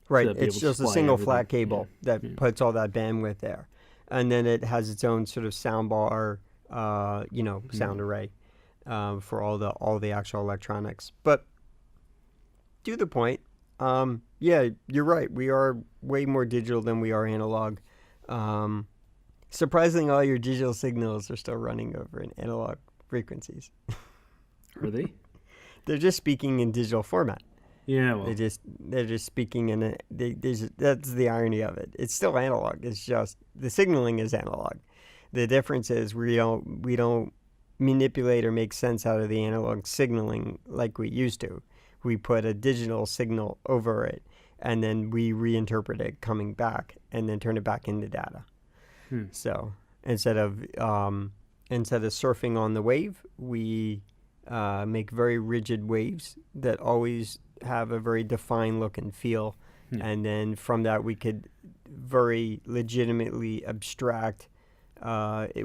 Right. It's just a single flat cable that puts all that bandwidth there, and then it has its own sort of sound bar, sound array for all the actual electronics. But to the point, you're right. We are way more digital than we are analog. Surprisingly, all your digital signals are still running over in analog frequencies. Are they? They're just speaking in digital format. Yeah, well, they're just speaking in that's the irony of it. It's still analog. It's just the signaling is analog. The difference is we don't manipulate or make sense out of the analog signaling like we used to. We put a digital signal over it, and then we reinterpret it coming back, and then turn it back into data. So instead of surfing on the wave, we make very rigid waves that always have a very defined look and feel, and then from that we could very legitimately abstract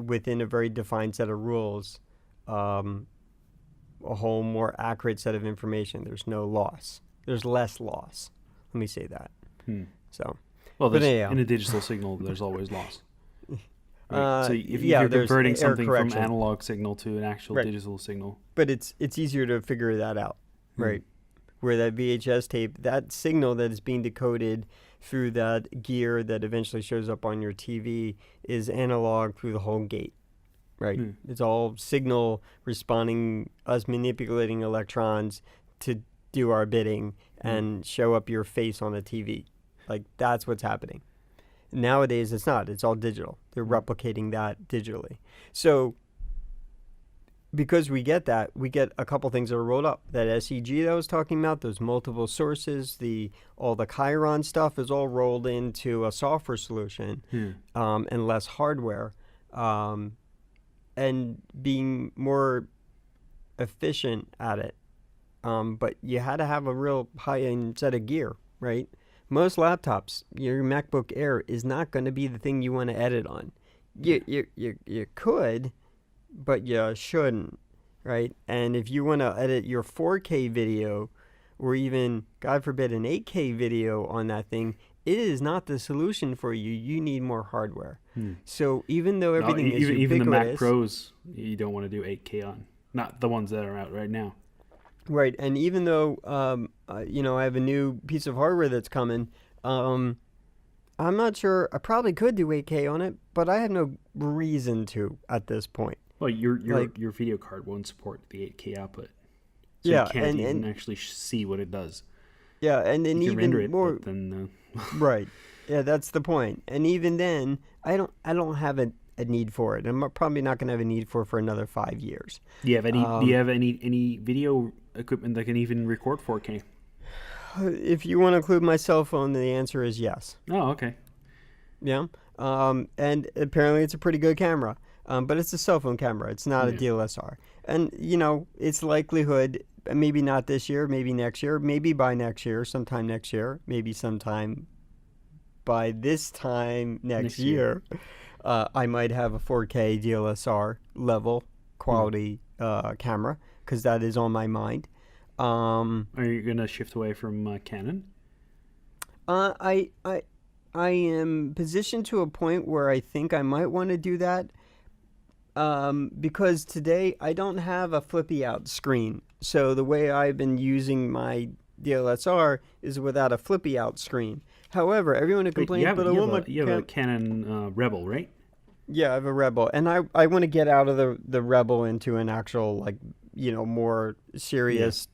within a very defined set of rules a whole more accurate set of information. There's no loss. There's less loss. Let me say that. So, well, in a digital signal, there's always loss. Right? So if you're converting something from analog signal to an actual digital signal, but it's easier to figure that out, right? Where that VHS tape, that signal that is being decoded through that gear that eventually shows up on your TV is analog through the whole gate, right? It's all signal responding, us manipulating electrons to do our bidding and show up your face on a TV. Like, that's what's happening. Nowadays, it's not. It's all digital. They're replicating that digitally. So because we get that, we get a couple things that are rolled up. That SEG that I was talking about, those multiple sources, all the Chiron stuff is all rolled into a software solution and less hardware, and being more efficient at it. But you had to have a real high-end set of gear, right? Most laptops, your MacBook Air is not going to be the thing you want to edit on. You could, but you shouldn't, right? And if you want to edit your 4K video, or even, God forbid, an 8K video on that thing, it is not the solution for you. You need more hardware. So even though everything is ubiquitous, even the Mac Pros, you don't want to do 8K on. Not the ones that are out right now. Right, and even though I have a new piece of hardware that's coming, I'm not sure. I probably could do 8K on it, but I have no reason to at this point. Well, your video card won't support the 8K output, so yeah, you can't even actually see what it does. Yeah, and then you can render it, more, but then right. Yeah, that's the point. And even then, I don't have a need for it. I'm probably not going to have a need for it for another 5 years. Do you have any video equipment that can even record 4K? If you want to include my cell phone, the answer is yes. Oh, okay. Yeah. And apparently it's a pretty good camera. But it's a cell phone camera. It's not a DSLR. And, it's likelihood, maybe not this year, maybe next year, maybe by next year, sometime next year, maybe sometime by this time next year, I might have a 4K DSLR level quality camera, because that is on my mind. Are you going to shift away from Canon? I am positioned to a point where I think I might want to do that. Because today I don't have a flippy out screen. So the way I've been using my DSLR is without a flippy out screen. However, everyone who complains, you have a Canon Rebel, right? Yeah, I have a Rebel, and I want to get out of the Rebel into an actual, more serious,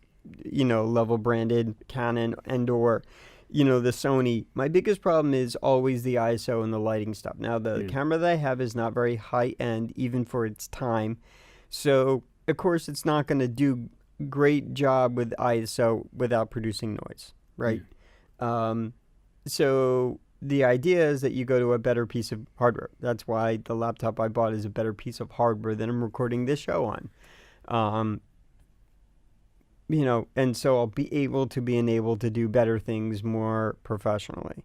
level branded Canon and/or the Sony. My biggest problem is always the ISO and the lighting stuff. Now, the camera that I have is not very high-end, even for its time. So, of course, it's not going to do great job with ISO without producing noise, right? So, the idea is that you go to a better piece of hardware. That's why the laptop I bought is a better piece of hardware than I'm recording this show on. And so I'll be able to do better things more professionally.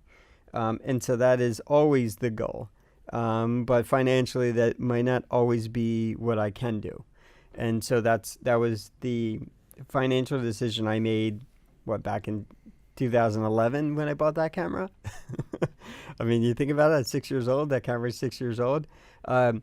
And so that is always the goal. But financially, that might not always be what I can do. And so that was the financial decision I made, back in 2011 when I bought that camera. I mean, you think about it, at 6 years old, that camera's 6 years old. But,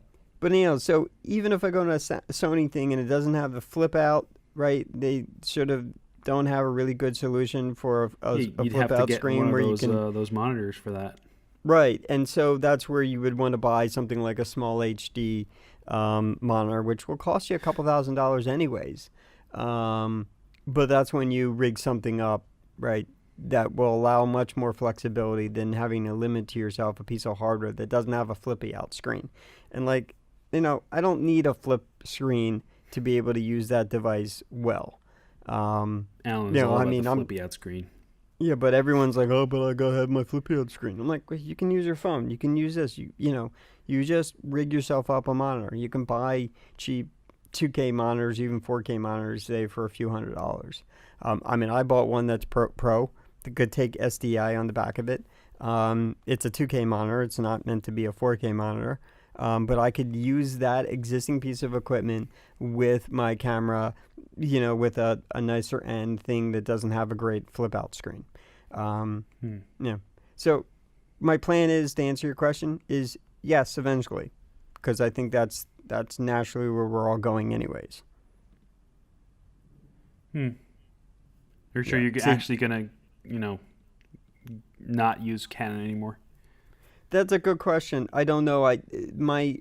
so even if I go to a Sony thing and it doesn't have the flip out, right? They sort of don't have a really good solution for a flip-out screen where you can those monitors for that. Right, and so that's where you would want to buy something like a small HD monitor, which will cost you a couple $1,000s anyways. But that's when you rig something up, right, that will allow much more flexibility than having to limit to yourself a piece of hardware that doesn't have a flippy out screen. And I don't need a flip screen to be able to use that device well. Alan's all about the flippy out screen. Yeah, but everyone's like, oh, but I gotta have my flippy out screen. I'm like, well, you can use your phone. You can use this. You just rig yourself up a monitor. You can buy cheap 2K monitors, even 4K monitors today for a few $100s. I bought one that's pro that could take SDI on the back of it. It's a 2K monitor. It's not meant to be a 4K monitor. But I could use that existing piece of equipment with my camera, with a nicer end thing that doesn't have a great flip out screen. Yeah. So my plan is, to answer your question, is yes, eventually, because I think that's naturally where we're all going anyways. You're sure you're actually going to, not use Canon anymore? That's a good question. I don't know. I'm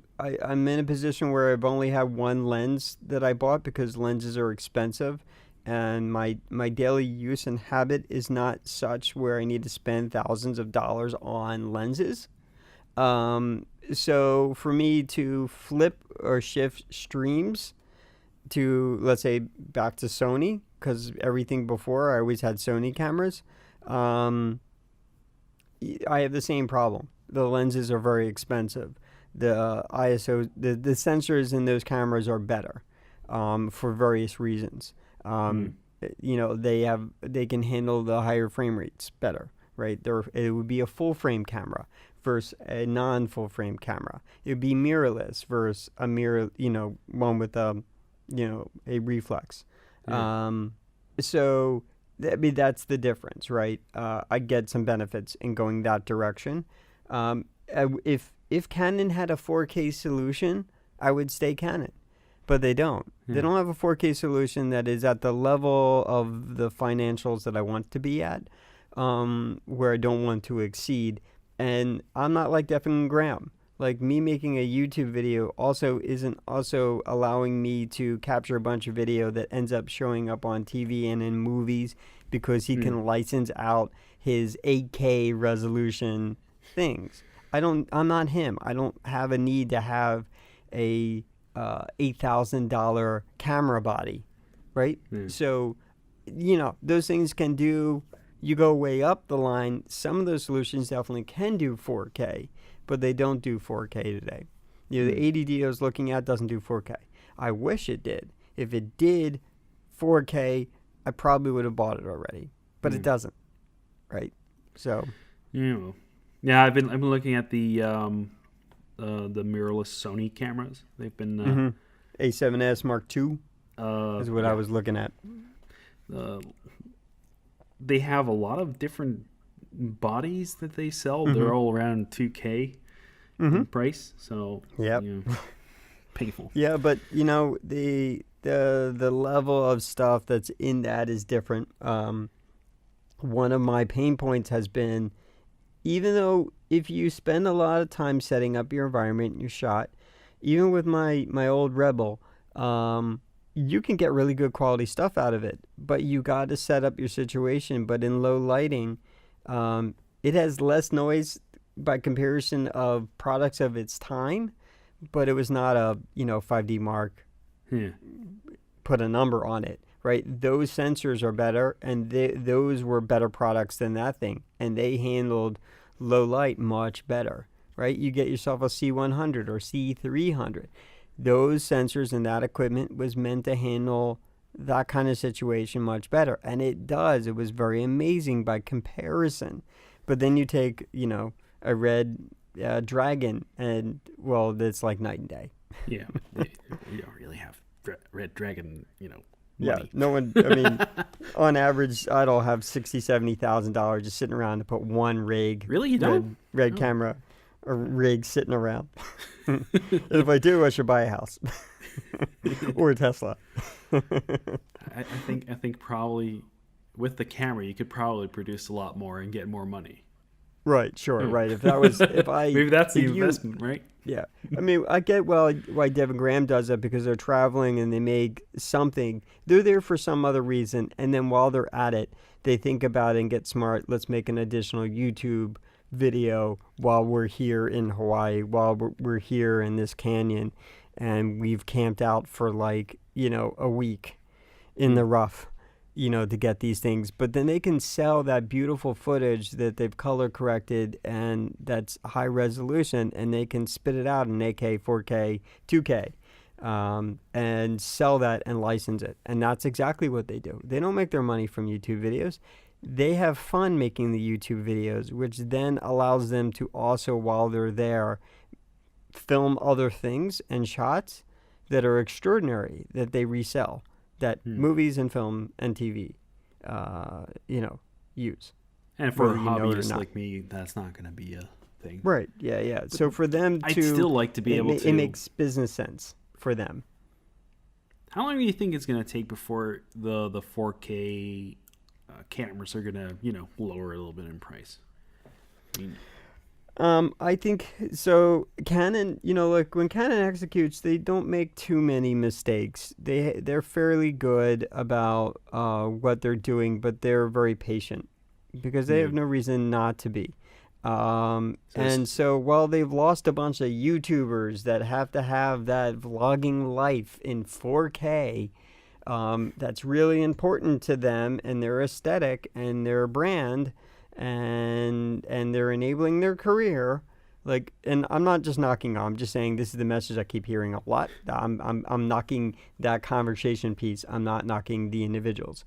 in a position where I've only had one lens that I bought because lenses are expensive, and my daily use and habit is not such where I need to spend thousands of dollars on lenses. So for me to flip or shift streams to, let's say, back to Sony, because everything before I always had Sony cameras, I have the same problem. The lenses are very expensive. The ISO, the sensors in those cameras are better, for various reasons. They can handle the higher frame rates better, right? It would be a full frame camera versus a non-full frame camera. It would be mirrorless versus a mirror, one with a reflex. So that's the difference, right? I get some benefits in going that direction. If Canon had a 4K solution, I would stay Canon, but they don't. They don't have a 4K solution that is at the level of the financials that I want to be at, where I don't want to exceed. And I'm not like Devin Graham. Like, me making a YouTube video isn't also allowing me to capture a bunch of video that ends up showing up on TV and in movies, because he can license out his 8K resolution things. I'm not him. I don't have a need to have a $8,000 camera body, right? So, those things can do. You go way up the line. Some of those solutions definitely can do 4K, but they don't do 4K today. The ADD I was looking at doesn't do 4K. I wish it did. If it did 4K, I probably would have bought it already, but it doesn't, right? So, yeah, I've been looking at the mirrorless Sony cameras. They've been A7S Mark II is what I was looking at. They have a lot of different bodies that they sell. They're all around 2K in price. So painful. Yeah, but the level of stuff that's in that is different. One of my pain points has been, even though if you spend a lot of time setting up your environment, your shot, even with my old Rebel, you can get really good quality stuff out of it, but you got to set up your situation. But in low lighting, it has less noise by comparison of products of its time, but it was not a 5D Mark. Put a number on it, right? Those sensors are better, and those were better products than that thing, and they handled low light much better, right? You get yourself a C100 or C300. Those sensors and that equipment was meant to handle that kind of situation much better, and it does. It was very amazing by comparison. But then you take, a Red Dragon, and well, it's like night and day. Yeah, you don't really have Red Dragon, money. Yeah, no one. I mean, on average, I don't have $60,000-$70,000 just sitting around to put one rig. Really, you don't? Red camera, or rig sitting around. And if I do, I should buy a house or a Tesla. I think probably with the camera, you could probably produce a lot more and get more money. Right, sure, right. Maybe that's the investment, right? Yeah. I mean, I get why Devin Graham does it, because they're traveling and they make something. They're there for some other reason, and then while they're at it, they think about it and get smart. Let's make an additional YouTube video while we're here in Hawaii, while we're here in this canyon, and we've camped out for a week in the rough, to get these things. But then they can sell that beautiful footage that they've color corrected and that's high resolution, and they can spit it out in 8K, 4K, 2K, and sell that and license it. And that's exactly what they do. They don't make their money from YouTube videos. They have fun making the YouTube videos, which then allows them to also, while they're there, film other things and shots that are extraordinary that they resell, that movies and film and TV, use. And for hobbyists like me, that's not going to be a thing. Right. Yeah. But so for them I'd still like to be able to. It makes business sense for them. How long do you think it's going to take before the 4K cameras are going to, lower a little bit in price? I mean, I think so. Canon, like when Canon executes, they don't make too many mistakes. They're fairly good about what they're doing, but they're very patient because they Yeah. have no reason not to be. So And so while they've lost a bunch of YouTubers that have to have that vlogging life in 4K, that's really important to them and their aesthetic and their brand, and they're enabling their career. Like, and I'm not just knocking on, I'm just saying this is the message I keep hearing a lot. I'm knocking that conversation piece. I'm not knocking the individuals.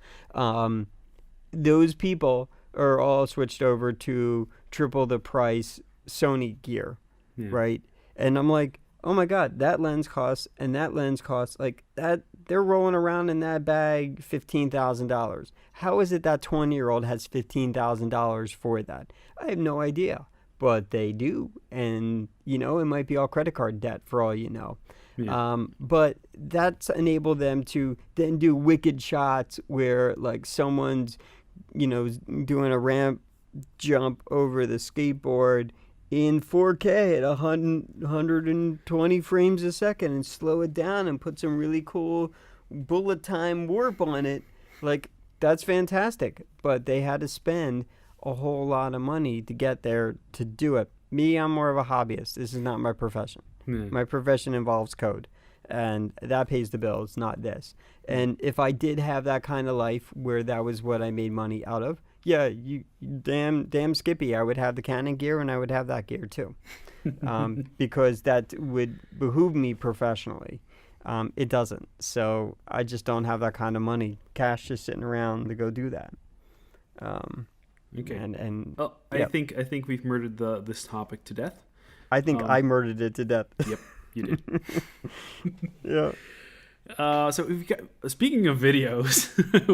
Those people are all switched over to triple the price Sony gear, yeah. right? And I'm like, oh my God, that lens costs and that lens costs like that. They're rolling around in that bag $15,000. How is it that 20-year-old has $15,000 for that? I have no idea, but they do. And, it might be all credit card debt for all you know. Yeah. But that's enabled them to then do wicked shots where like someone's, doing a ramp jump over the skateboard in 4K at 120 frames a second and slow it down and put some really cool bullet time warp on it. Like, that's fantastic. But they had to spend a whole lot of money to get there to do it. Me, I'm more of a hobbyist. This is not my profession. Yeah. My profession involves code, and that pays the bills, not this. And if I did have that kind of life where that was what I made money out of, yeah, you damn Skippy, I would have the Canon gear and I would have that gear too, because that would behoove me professionally. It doesn't, so I just don't have that kind of money, cash just sitting around to go do that. Okay. And Oh, yeah. I think we've murdered this topic to death. I think I murdered it to death. Yep, you did. Yeah. So we've got, speaking of videos,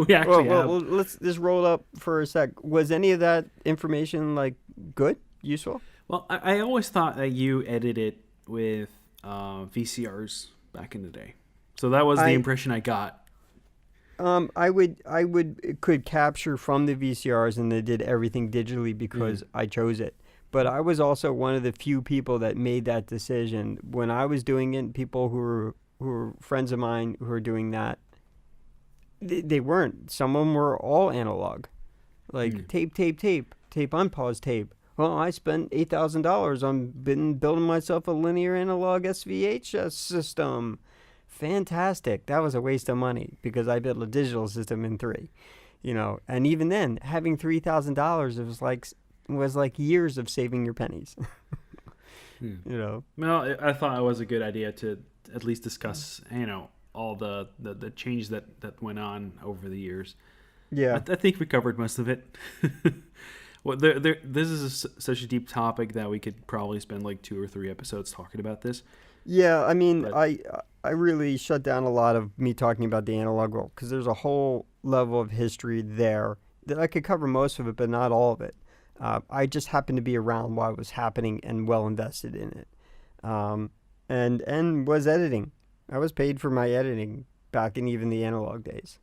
we actually have. Well, let's just roll up for a sec. Was any of that information like good, useful? Well, I always thought that you edited with VCRs back in the day, so that was the impression I got. Could capture from the VCRs, and they did everything digitally because I chose it. But I was also one of the few people that made that decision when I was doing it. People who were friends of mine who were doing that, they weren't. Some of them were all analog, like tape, unpause tape. Well, I spent $8,000 on building myself a linear analog SVHS system. Fantastic. That was a waste of money because I built a digital system in 3, and even then having $3,000 was like years of saving your pennies. Well, I thought it was a good idea to at least discuss, all the change that went on over the years. Yeah. I think we covered most of it. Well, this is such a deep topic that we could probably spend like 2 or 3 episodes talking about this. Yeah, I mean, But I really shut down a lot of me talking about the analog world because there's a whole level of history there that I could cover most of it, but not all of it. I just happened to be around while it was happening and well invested in it, and was editing. I was paid for my editing back in even the analog days,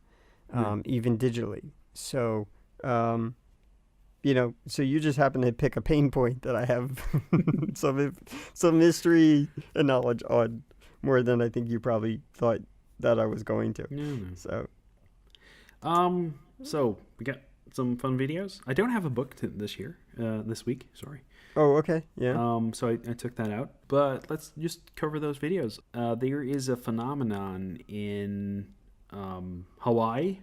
even digitally. So, so you just happen to pick a pain point that I have some history and knowledge on more than I think you probably thought that I was going to. No. So, So we got some fun videos. I don't have a book this week. Sorry. oh, okay, yeah. So I took that out. But let's just cover those videos. There is a phenomenon in Hawaii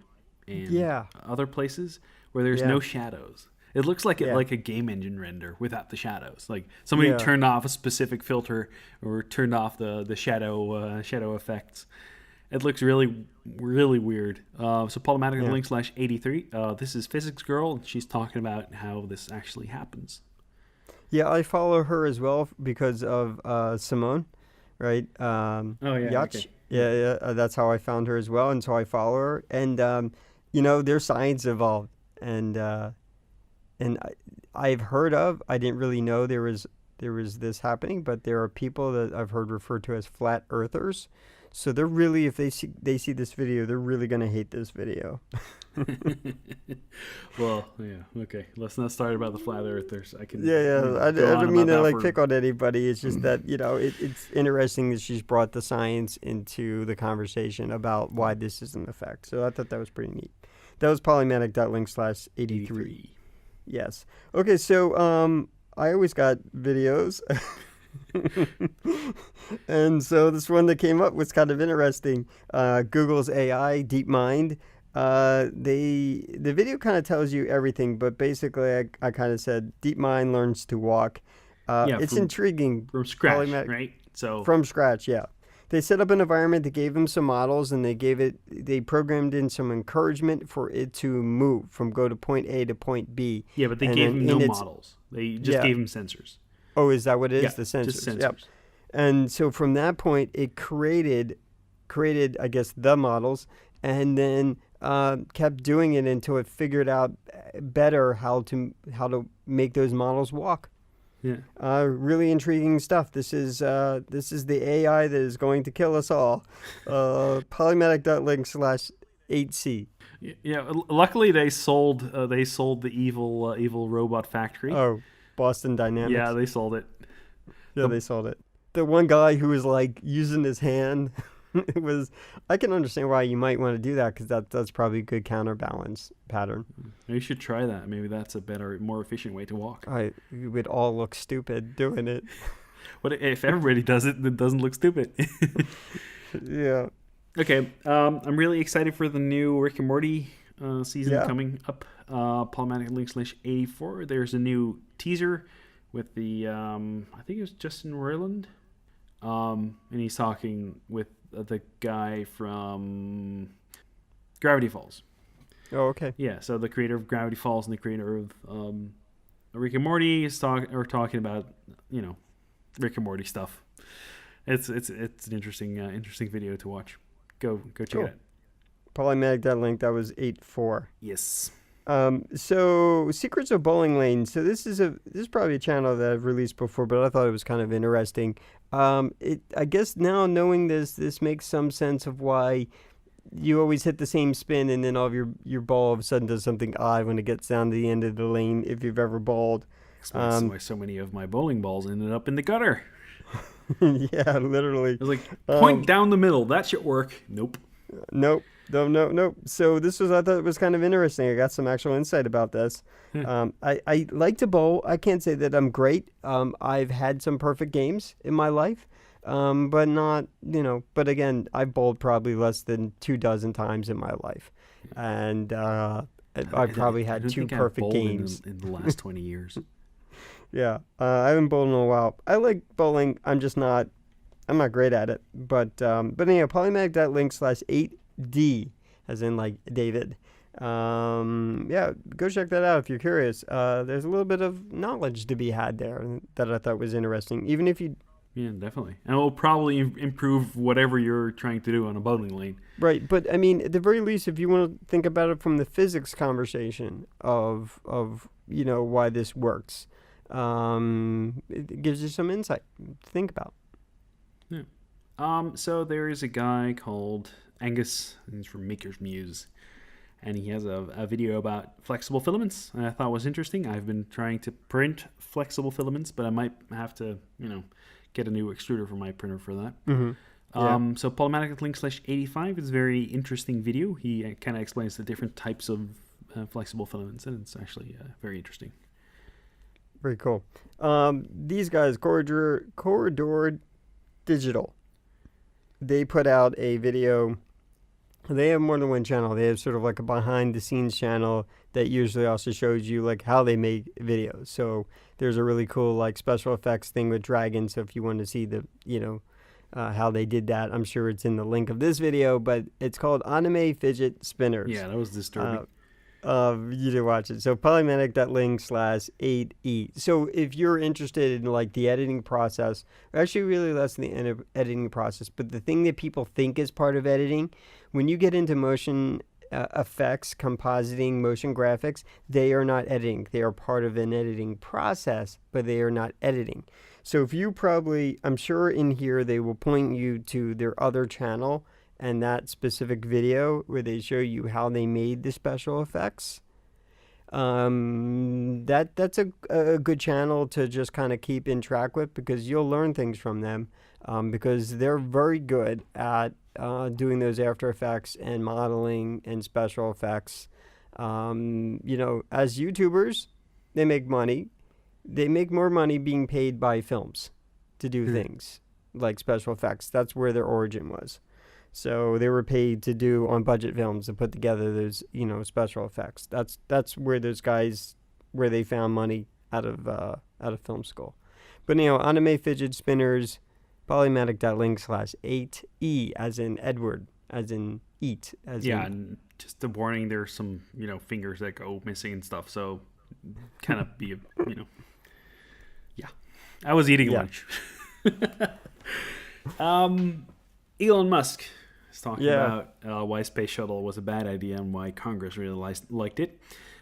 and other places where there's no shadows. It looks like like a game engine render without the shadows. Like somebody turned off a specific filter or turned off the shadow effects. It looks really, really weird. So Polymatic link /83. This is Physics Girl, and she's talking about how this actually happens. Yeah, I follow her as well because of Simone, right? Yacht. Okay. Yeah, that's how I found her as well, and so I follow her. And their science evolved, and I've heard of. I didn't really know there was this happening, but there are people that I've heard referred to as flat earthers. So they're really, if they see this video, they're really gonna hate this video. Well, yeah, okay. Let's not start about the flat earthers. I can. Yeah. I go on don't mean about to that like for- pick on anybody. It's just that it's interesting that she's brought the science into the conversation about why this is an effect. So I thought that was pretty neat. That was Polymatic.link/83. Yes. Okay. So I always got videos. And so this one that came up was kind of interesting. Google's AI DeepMind. The video kind of tells you everything, but basically I kind of said DeepMind learns to walk. It's intriguing. from scratch, Polymatic- right? So From scratch, yeah. They set up an environment, they gave him some models, and they programmed in some encouragement for it to move from go to point A to point B. yeah, but they And gave then him no in its- models. They just gave him sensors. Oh, is that what it is? Yeah, The sensors. just sensors. Yep. And so from that point, it created, I guess, the models, and then kept doing it until it figured out better how to make those models walk. Yeah. Really intriguing stuff. This is the AI that is going to kill us all. Polymatic.link/8C. Yeah. Luckily, they sold the evil robot factory. Oh, Boston Dynamics. Yeah, they sold it. Yeah, they sold it. The one guy who was like using his hand, it was. I can understand why you might want to do that because that's probably a good counterbalance pattern. Maybe you should try that. Maybe that's a better, more efficient way to walk. We would all look stupid doing it. But if everybody does it, it doesn't look stupid. Yeah. Okay, I'm really excited for the new Rick and Morty season coming up. Polymatic link/84. There's a new teaser with the I think it was Justin Roiland, and he's talking with the guy from Gravity Falls. Oh, okay. Yeah, so the creator of Gravity Falls and the creator of Rick and Morty is talking about Rick and Morty stuff. It's an interesting video to watch. Go check it out. Polymatic.link. That was 84. Yes. So Secrets of Bowling Lane. So this is probably a channel that I've released before, but I thought it was kind of interesting. I guess now knowing this makes some sense of why you always hit the same spin and then all of your ball all of a sudden does something odd when it gets down to the end of the lane if you've ever bowled. Explains why so many of my bowling balls ended up in the gutter. Yeah, literally. I was like, point down the middle. That should work. Nope. Nope. So I thought it was kind of interesting. I got some actual insight about this. I like to bowl. I can't say that I'm great. I've had some perfect games in my life, but not, but again, I've bowled probably less than 24 times in my life. And I've probably had two perfect games in the last 20 years. Yeah, I haven't bowled in a while. I like bowling. I'm not great at it. But anyhow, Polymatic.link/8D, as in like David. Yeah, go check that out if you're curious. There's a little bit of knowledge to be had there that I thought was interesting. Even if you... Yeah, definitely. And it will probably improve whatever you're trying to do on a bowling lane. Right, but I mean, at the very least, if you want to think about it from the physics conversation of why this works, it gives you some insight to think about. Yeah. So there is a guy called Angus, and he's from Maker's Muse, and he has a video about flexible filaments, and I thought was interesting. I've been trying to print flexible filaments, but I might have to, get a new extruder for my printer for that. Mm-hmm. Yeah. So Polymatic.link/85 is a very interesting video. He kind of explains the different types of flexible filaments, and it's actually very interesting. Very cool. These guys, Corridor Digital, they put out a video. They have more than one channel. They have sort of like a behind-the-scenes channel that usually also shows you like how they make videos. So there's a really cool like special effects thing with dragons. So if you want to see the how they did that, I'm sure it's in the link of this video. But it's called Anime Fidget Spinners. Yeah, that was disturbing. You to watch it. So Polymatic.link/8E. So if you're interested in like the editing process, actually really less than the editing process, but the thing that people think is part of editing, when you get into motion effects, compositing, motion graphics, they are not editing. They are part of an editing process, but they are not editing. So if you probably, I'm sure in here they will point you to their other channel and that specific video where they show you how they made the special effects. That's a good channel to just kind of keep in track with, because you'll learn things from them, because they're very good at doing those After Effects and modeling and special effects. As YouTubers, they make money. They make more money being paid by films to do things like special effects. That's where their origin was. So they were paid to do on budget films to put together those, special effects. That's where those guys, where they found money out of film school. But anime fidget spinners, Polymatic.link/8E, as in Edward, as in eat, as yeah, in, and just a warning, there's some fingers that go missing and stuff. So kind of be yeah. I was eating lunch. Elon Musk is talking about why space shuttle was a bad idea and why Congress really liked it.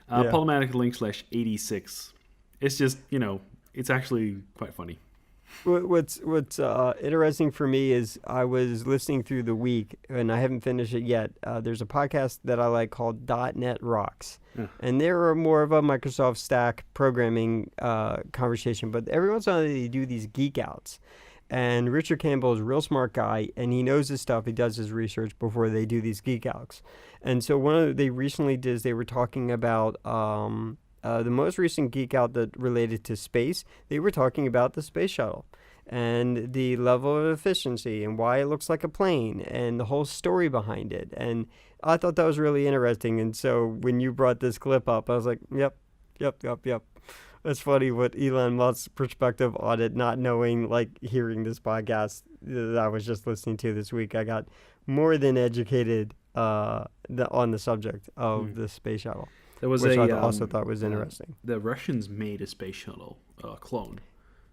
Polymatic link/86. It's just it's actually quite funny. What's interesting for me is I was listening through the week, and I haven't finished it yet. There's a podcast that I like called .NET Rocks, and they're more of a Microsoft Stack programming conversation. But every once in a while they do these geek outs, and Richard Campbell is a real smart guy, and he knows his stuff. He does his research before they do these geek outs. And so they recently did is they were talking about the most recent geek out that related to space. They were talking about the space shuttle and the level of efficiency and why it looks like a plane and the whole story behind it. And I thought that was really interesting. And so when you brought this clip up, I was like, yep. That's funny what Elon Musk's perspective on it, not knowing, hearing this podcast that I was just listening to this week. I got more than educated on the subject of the space shuttle. There was which I also thought was interesting. The Russians made a space shuttle clone.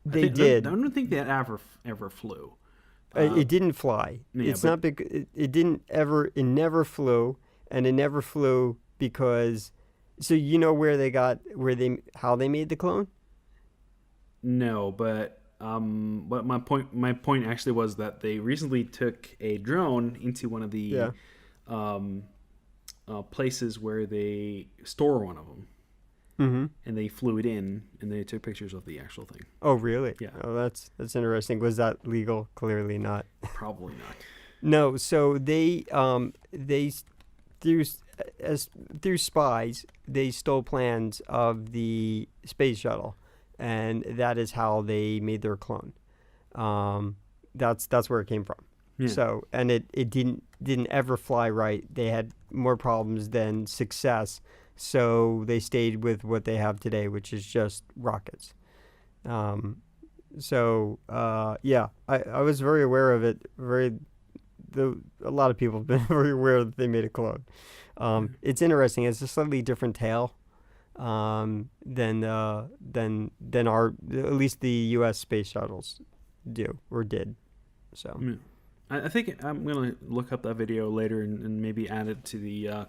They did. I don't think that ever flew. It didn't fly. It's not big. It didn't ever. It never flew, and it never flew because. So how they made the clone? No, but my point actually was that they recently took a drone into one of the places where they store one of them. Mm-hmm. And they flew it in, and they took pictures of the actual thing. Oh, really? Yeah. Oh, that's interesting. Was that legal? Clearly not. Probably not. No. So they through spies, they stole plans of the space shuttle, and that is how they made their clone. That's where it came from. Yeah. So, and it didn't ever fly right. They had more problems than success. So they stayed with what they have today, which is just rockets. I was very aware of it. A lot of people have been very aware that they made a clone. It's interesting. It's a slightly different tale than our, at least the U.S. space shuttles do or did. So. Yeah. I think I'm gonna look up that video later and maybe add it to the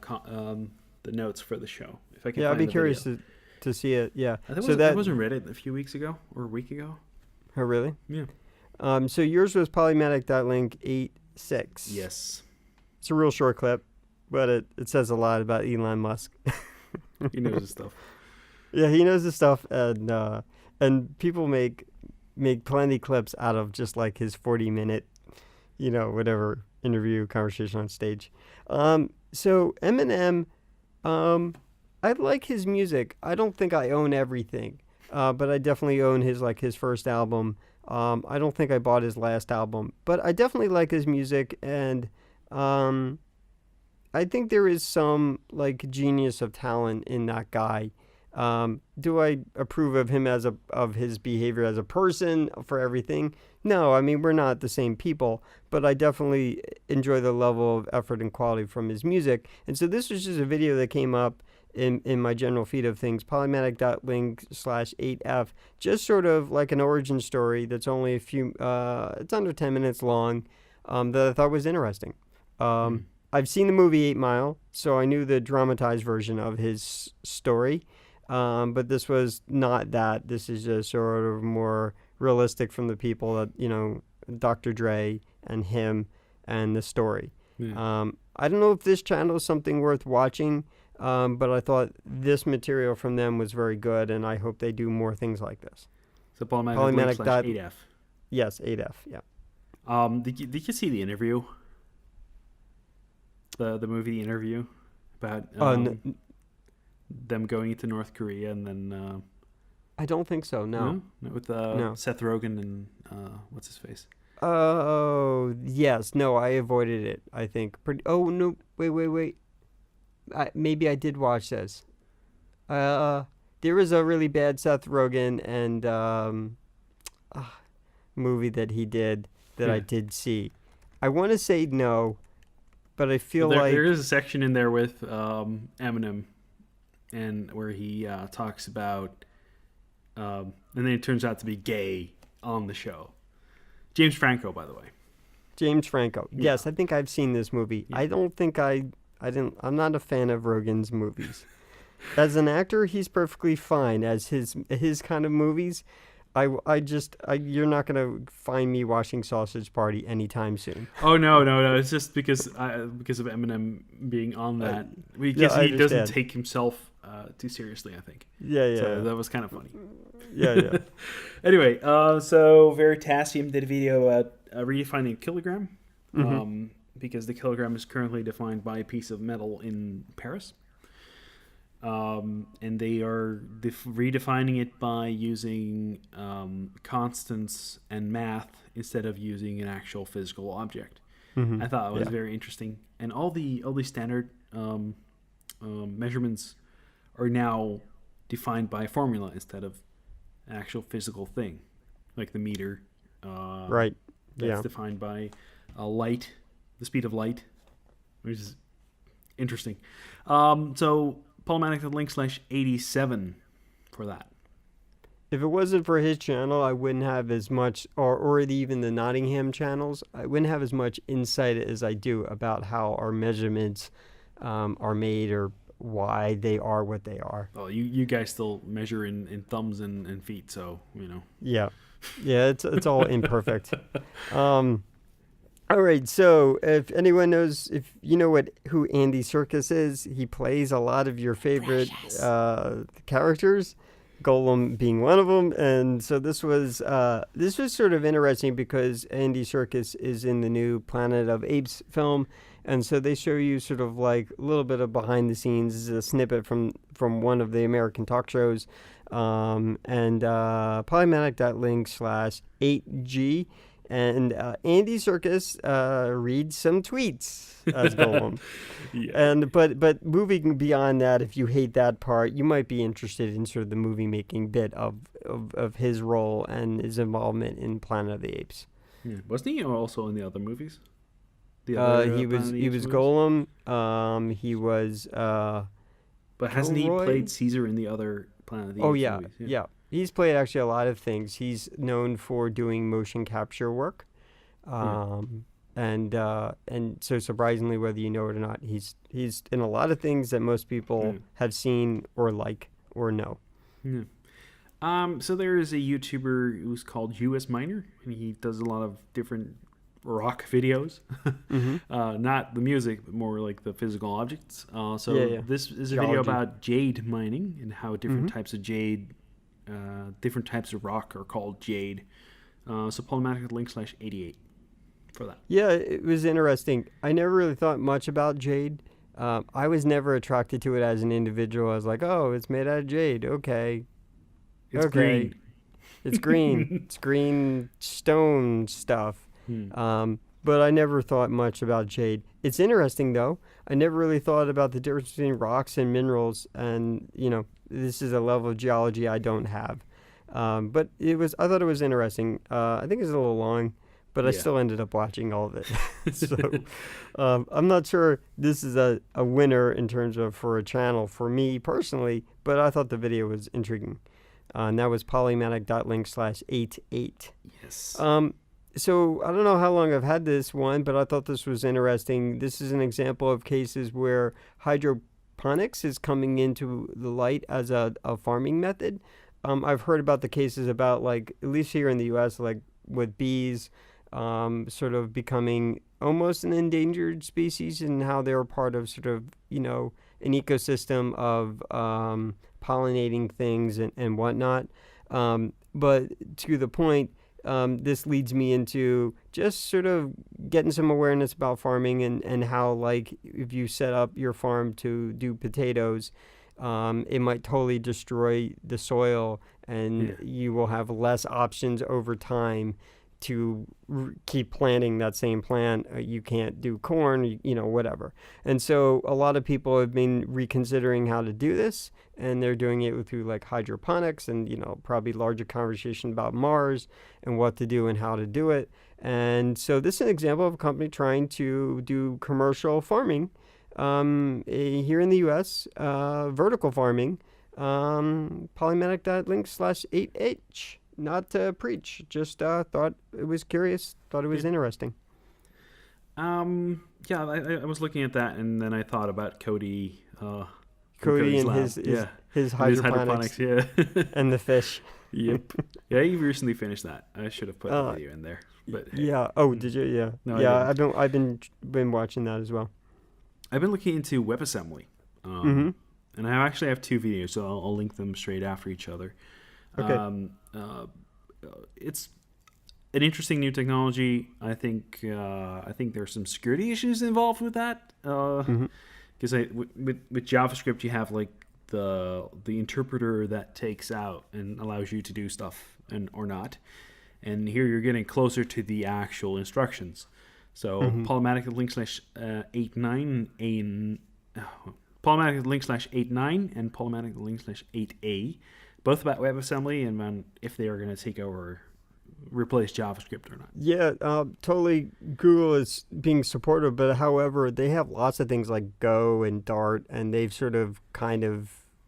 notes for the show if I can. Yeah, I'd be curious to see it. Yeah, I think that was on Reddit a few weeks ago or a week ago. Oh, really? Yeah. So yours was Polymatic.link/86. Yes. It's a real short clip, but it says a lot about Elon Musk. He knows his stuff. Yeah, he knows his stuff, and people make plenty clips out of just like his 40-minute. Whatever interview conversation on stage. So Eminem, I like his music. I don't think I own everything, but I definitely own his first album. I don't think I bought his last album, but I definitely like his music, and I think there is some genius of talent in that guy. Do I approve of him of his behavior as a person for everything? No, I mean, we're not the same people, but I definitely enjoy the level of effort and quality from his music. And so this was just a video that came up in my general feed of things, Polymatic.link/8F, just sort of like an origin story that's only it's under 10 minutes long, that I thought was interesting. I've seen the movie 8 Mile, so I knew the dramatized version of his story. But this was not that. This is just sort of more realistic from the people that, Dr. Dre and him and the story. Yeah. I don't know if this channel is something worth watching, but I thought this material from them was very good, and I hope they do more things like this. So Polymatic Polymatic. 8F. Yes, 8F, yeah. Did you see the interview? The movie Interview about them going into North Korea and then I don't think so. No. With No. Seth Rogen and what's his face? Oh yes, no, I avoided it. I think. Oh no, wait. Maybe I did watch this. There was a really bad Seth Rogen and movie that he did that I did see. I want to say no, but I feel like there is a section in there with Eminem, and where he talks about, and then it turns out to be gay on the show. James Franco, by the way. James Franco. Yeah. Yes, I think I've seen this movie. Yeah. I don't think I'm not a fan of Rogen's movies. As an actor, he's perfectly fine. As his kind of movies, you're not gonna find me watching Sausage Party anytime soon. Oh no! It's just because of Eminem being on that. Because he doesn't take himself too seriously, I think. Yeah. So that was kind of funny. Yeah. Anyway, so Veritasium did a video about redefining a kilogram, because the kilogram is currently defined by a piece of metal in Paris. And they are redefining it by using constants and math instead of using an actual physical object. I thought it was very interesting, and all the standard measurements are now defined by a formula instead of an actual physical thing, like the meter. Right. That's defined by light, the speed of light, which is interesting. So Polymatic link/87 for that. If it wasn't for his channel, I wouldn't have as much, or even the Nottingham channels, I wouldn't have as much insight as I do about how our measurements are made or why they are what they are. Well, you guys still measure in thumbs and feet, so Yeah, it's all imperfect. All right, so if anyone knows, if you know who Andy Serkis is, he plays a lot of your favorite characters, Golem being one of them. And so this was sort of interesting because Andy Serkis is in the new Planet of Apes film, and so they show you sort of like a little bit of behind the scenes. This is a snippet from one of the American talk shows, and Polymatic.link/8G. And Andy Serkis reads some tweets as Golem. And but moving beyond that, if you hate that part, you might be interested in sort of the movie making bit of his role and his involvement in Planet of the Apes. Yeah. Wasn't he also in the other movies? He was Golem. He was. But hasn't he played Caesar in the other Planet of the Apes movies? Yeah. He's played actually a lot of things. He's known for doing motion capture work, and so surprisingly, whether you know it or not, he's in a lot of things that most people have seen or like or know. Yeah. So there is a YouTuber who's called US Miner, and he does a lot of different rock videos. Not the music, but more like the physical objects. This is a video about jade mining and how different types of jade. Different types of rock are called jade. So Polymatic link/88 for that. Yeah, it was interesting. I never really thought much about jade. I was never attracted to it as an individual. I was like, oh, it's made out of jade. Okay. It's green. It's green. It's green stone stuff. But I never thought much about jade. It's interesting, though. I never really thought about the difference between rocks and minerals, and, this is a level of geology I don't have. But I thought it was interesting. I think it's a little long, but I still ended up watching all of it. So I'm not sure this is a winner in terms of for a channel for me personally, but I thought the video was intriguing. And that was Polymatic.link/88. Yes. So I don't know how long I've had this one, but I thought this was interesting. This is an example of cases where hydroponics is coming into the light as a farming method. I've heard about the cases about like, at least here in the U.S., like with bees, sort of becoming almost an endangered species, and how they're part of sort of, an ecosystem of pollinating things and whatnot. But to the point, this leads me into just sort of getting some awareness about farming and how, like, if you set up your farm to do potatoes, it might totally destroy the soil, and you will have less options over time to keep planting that same plant. You can't do corn, whatever. And so a lot of people have been reconsidering how to do this, and they're doing it through like hydroponics and, probably larger conversation about Mars and what to do and how to do it. And so this is an example of a company trying to do commercial farming here in the U.S., vertical farming, Polymatic.link/8H. Not to preach, just thought it was curious, thought it was interesting. I was looking at that, and then I thought about Cody. Cody and his hydroponics, and the fish. Yep. Yeah, he recently finished that. I should have put the video in there. But yeah. Oh, did you? Yeah. No, yeah. I've been watching that as well. I've been looking into WebAssembly, and I actually have two videos, so I'll link them straight after each other. Okay. It's an interesting new technology. I think there's some security issues involved with that. Because with JavaScript, you have like the interpreter that takes out and allows you to do stuff or not. And here you're getting closer to the actual instructions. So Polymatic.link/89 Polymatic.link/89 and Polymatic.link/8A. Both about WebAssembly and if they are going to take over, replace JavaScript or not. Yeah, totally. Google is being supportive, but however, they have lots of things like Go and Dart, and they've sort of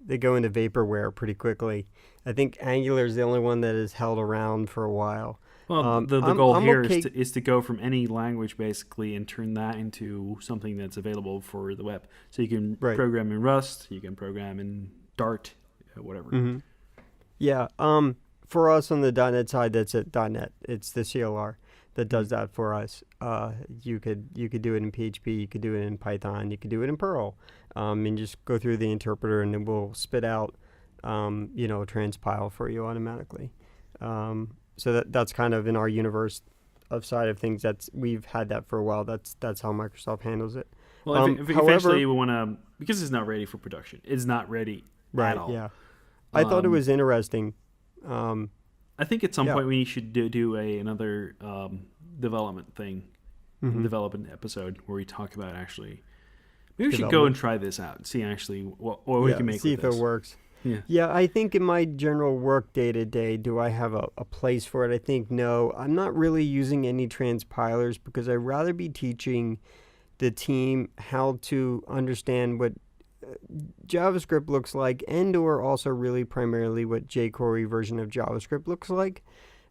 they go into vaporware pretty quickly. I think Angular is the only one that has held around for a while. Well, the goal here is to go from any language basically and turn that into something that's available for the web. So you can program in Rust, you can program in Dart, whatever. Mm-hmm. Yeah. For us on the .NET side, that's at .NET. It's the CLR that does that for us. You could do it in PHP, you could do it in Python, you could do it in Perl, and just go through the interpreter, and it will spit out, a transpile for you automatically. So that's kind of in our universe of side of things. We've had that for a while. That's how Microsoft handles it. Well, if eventually we want to, because it's not ready for production. It's not ready at all. Yeah. I thought it was interesting. I think at some point we should do another development thing, development episode where we talk about actually. Maybe we should go and try this out and see actually what we can make. See with if this. It works. Yeah. I think in my general work day to day, do I have a place for it? I think no. I'm not really using any transpilers because I'd rather be teaching the team how to understand what JavaScript looks like, and or also really primarily what jQuery version of JavaScript looks like,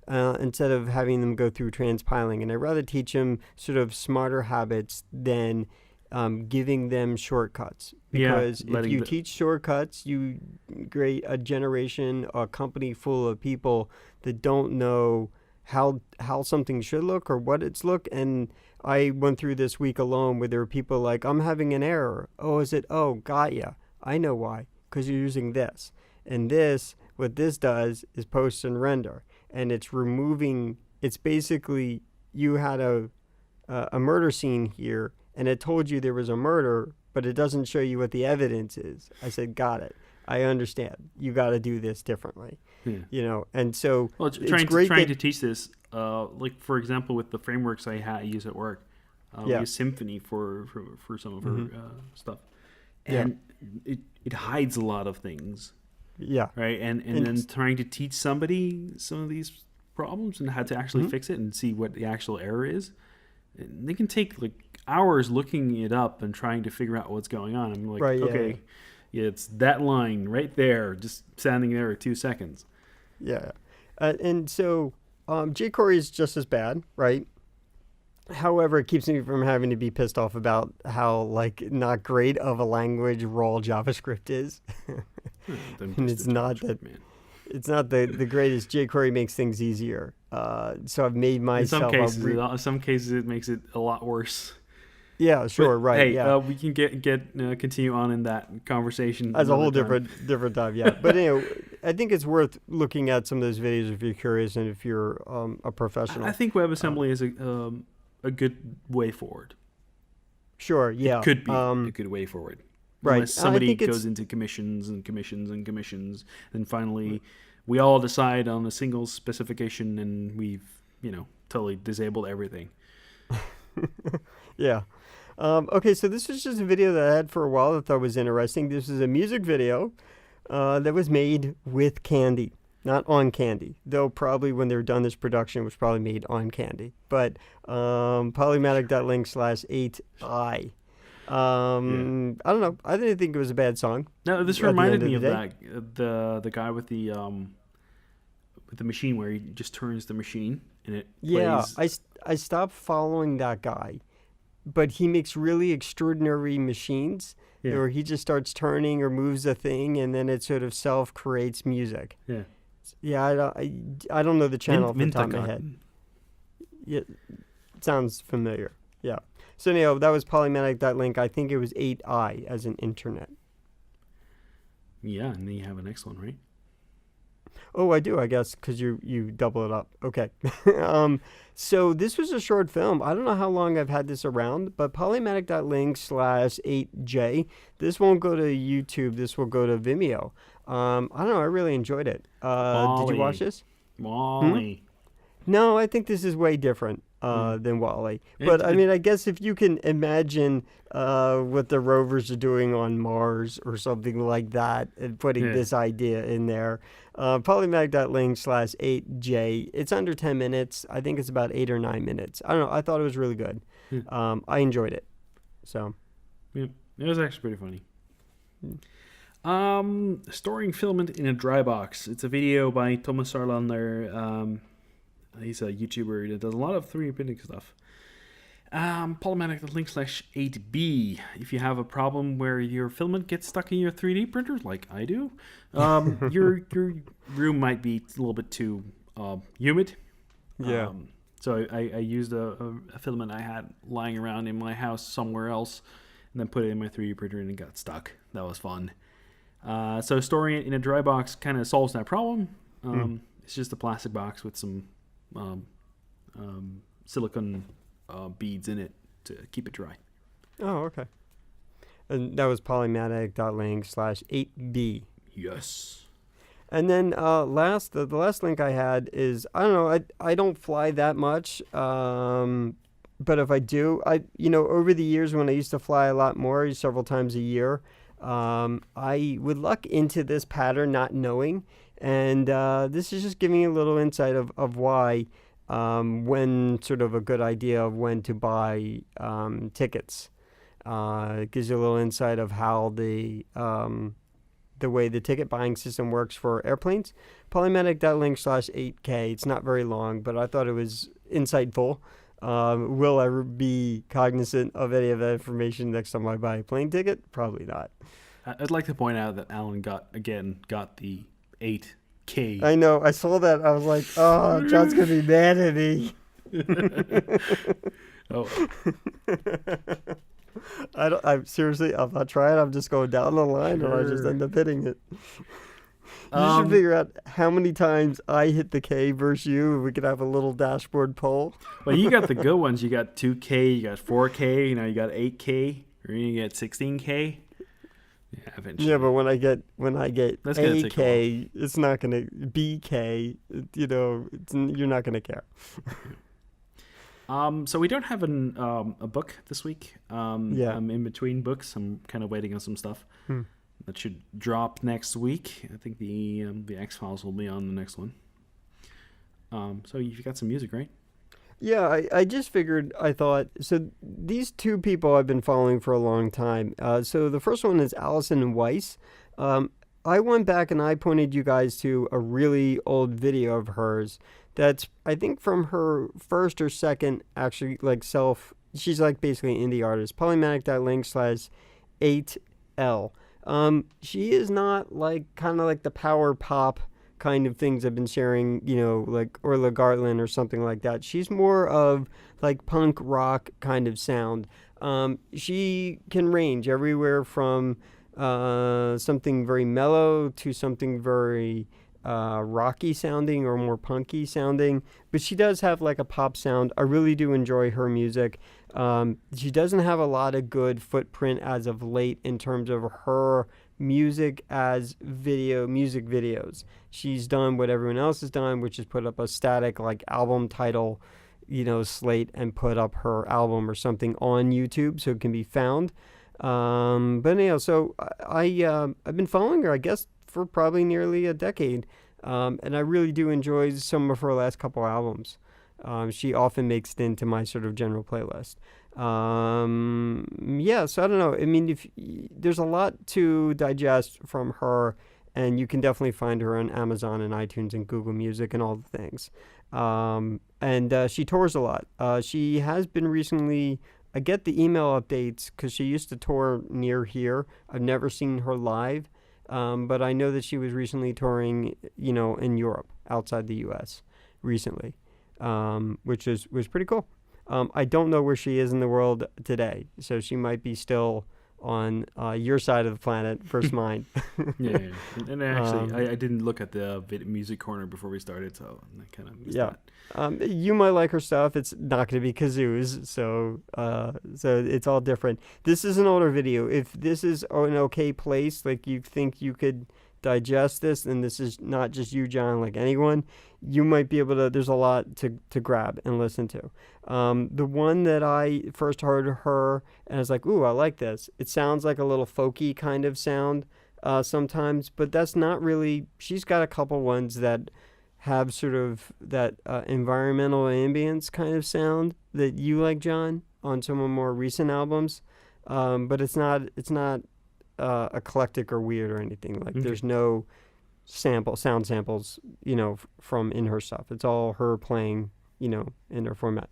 instead of having them go through transpiling. And I'd rather teach them sort of smarter habits than giving them shortcuts. Because if you teach shortcuts, you create a company full of people that don't know how something should look or what it's look. And I went through this week alone where there were people like, I'm having an error. Oh, is it? Oh, got ya. I know why. Because you're using this. And what this does is post and render. And it's basically, you had a murder scene here, and it told you there was a murder, but it doesn't show you what the evidence is. I said, got it. I understand. You got to do this differently. And so trying to teach this, like for example, with the frameworks I use at work, we use Symfony for some of our stuff, and it hides a lot of things. Yeah. Right. And then trying to teach somebody some of these problems and how to actually fix it and see what the actual error is. And they can take like hours looking it up and trying to figure out what's going on. I'm like, yeah, it's that line right there, just standing there at 2 seconds. Yeah. And so jQuery is just as bad, right? However, it keeps me from having to be pissed off about how not great of a language raw JavaScript is. And it's not that, man. it's not the greatest. jQuery makes things easier. So I've made myself. In some cases, it makes it a lot worse. Yeah, sure, But, right. hey, yeah. We can continue on in that conversation As a whole time. different time, yeah. But I think it's worth looking at some of those videos if you're curious and if you're a professional. I think WebAssembly is a good way forward. Sure, yeah. It could be a good way forward. Right. Unless somebody goes into commissions, and finally we all decide on a single specification and we've, totally disabled everything. Yeah. Okay, so this was just a video that I had for a while that I thought was interesting. This is a music video that was made with Candy, not on Candy. Though probably when they're done this production, it was probably made on Candy. But Polymatic.link/8i. I don't know. I didn't think it was a bad song. No, this reminded me of that the guy with the machine where he just turns the machine and it plays. Yeah, I stopped following that guy. But he makes really extraordinary machines where he just starts turning or moves a thing, and then it sort of self-creates music. Yeah. Yeah, I don't know the channel off the top of my head. Yeah, it sounds familiar. Yeah. So anyhow, that was Polymatic.link. I think it was 8i as an internet. Yeah, and then you have a next one, right? Oh, I do, I guess, because you double it up. Okay. So this was a short film. I don't know how long I've had this around, but Polymatic.link/8j. This won't go to YouTube. This will go to Vimeo. I don't know. I really enjoyed it. Did you watch this? Wally. No, I think this is way different than Wally. But I mean, I guess if you can imagine what the rovers are doing on Mars or something like that, and putting this idea in there, Polymatic.link/8j. It's under 10 minutes. I think it's about 8 or 9 minutes. I don't know. I thought it was really good. I enjoyed it. So, yeah, it was actually pretty funny. Storing filament in a dry box. It's a video by Thomas Sarlander. He's a YouTuber that does a lot of 3D printing stuff. Polymatic.link/8b. If you have a problem where your filament gets stuck in your 3D printer, like I do, your room might be a little bit too humid. Yeah. So I used a filament I had lying around in my house somewhere else, and then put it in my 3D printer, and it got stuck. That was fun. So storing it in a dry box kind of solves that problem. It's just a plastic box with some silicone beads in it to keep it dry. Oh, okay. And that was Polymatic.link/8b. Yes. And then the last link I had is, I don't know, I don't fly that much, but if I do, over the years when I used to fly a lot more, several times a year, I would luck into this pattern not knowing, and this is just giving you a little insight of why, when sort of a good idea of when to buy tickets. It gives you a little insight of how the way the ticket buying system works for airplanes. Polymatic.link/8k. It's not very long, but I thought it was insightful. Will I ever be cognizant of any of that information next time I buy a plane ticket? Probably not. I'd like to point out that Alan got the 8K. I know. I saw that. I was like, oh, John's going to be mad at me. Oh. I'm seriously, I'm not trying. I'm just going down the line, or I just end up hitting it. You should figure out how many times I hit the K versus you, and we could have a little dashboard poll. Well, you got the good ones. You got 2K, you got 4K, you got 8K, or you get 16K. Yeah, eventually. Yeah, but when I get That's gonna take AK, it's not gonna BK. You're not gonna care. So we don't have a book this week. Yeah. I'm in between books. I'm kind of waiting on some stuff that should drop next week. I think the X-Files will be on the next one. So you've got some music, right? Yeah, I just figured, I thought, so these two people I've been following for a long time. So the first one is Allison Weiss. I went back and I pointed you guys to a really old video of hers that's, I think, from her first or second, actually, she's like basically an indie artist. Polymatic.link/8l. She is not kind of like the power pop kind of things I've been sharing, like Orla Gartland or something like that. She's more of like punk rock kind of sound. She can range everywhere from something very mellow to something very rocky sounding or more punky sounding, but she does have like a pop sound. I really do enjoy her music. She doesn't have a lot of good footprint as of late in terms of her music as music videos. She's done what everyone else has done, which is put up a static like album title, slate, and put up her album or something on YouTube so it can be found. But anyhow, so I've been following her, I guess, for probably nearly a decade, and I really do enjoy some of her last couple albums. She often makes it into my sort of general playlist. Yeah, so I don't know. I mean, if there's a lot to digest from her, and you can definitely find her on Amazon and iTunes and Google Music and all the things. And she tours a lot. She has been recently. I get the email updates because she used to tour near here. I've never seen her live, but I know that she was recently touring, in Europe, outside the U.S. recently, which was pretty cool. I don't know where she is in the world today, so she might be still on your side of the planet versus mine. Yeah. And actually, I didn't look at the music corner before we started, so I kind of missed that. You might like her stuff. It's not going to be kazoos, so it's all different. This is an older video. If this is an okay place, like you think you could digest this, and this is not just you, John, like anyone, you might be able to. There's a lot to grab and listen to. The one that I first heard her, and I was like, ooh, I like this. It sounds like a little folky kind of sound sometimes, but that's not really. She's got a couple ones that have sort of that environmental ambience kind of sound that you like, John, on some of more recent albums. But it's not eclectic or weird or anything. Like there's no sound samples, from in her stuff. It's all her playing, in her format.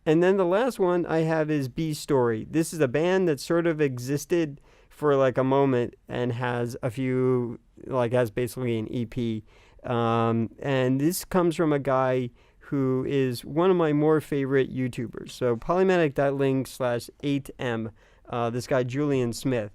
And then the last one I have is B Story. This is a band that sort of existed for like a moment and has a few, has basically an EP. And this comes from a guy who is one of my more favorite YouTubers. So Polymatic.link/8M, this guy Julian Smith.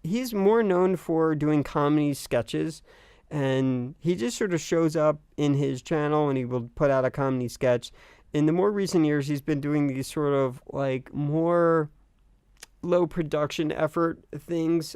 He's more known for doing comedy sketches, and he just sort of shows up in his channel and he will put out a comedy sketch. In the more recent years, he's been doing these sort of like more low production effort things,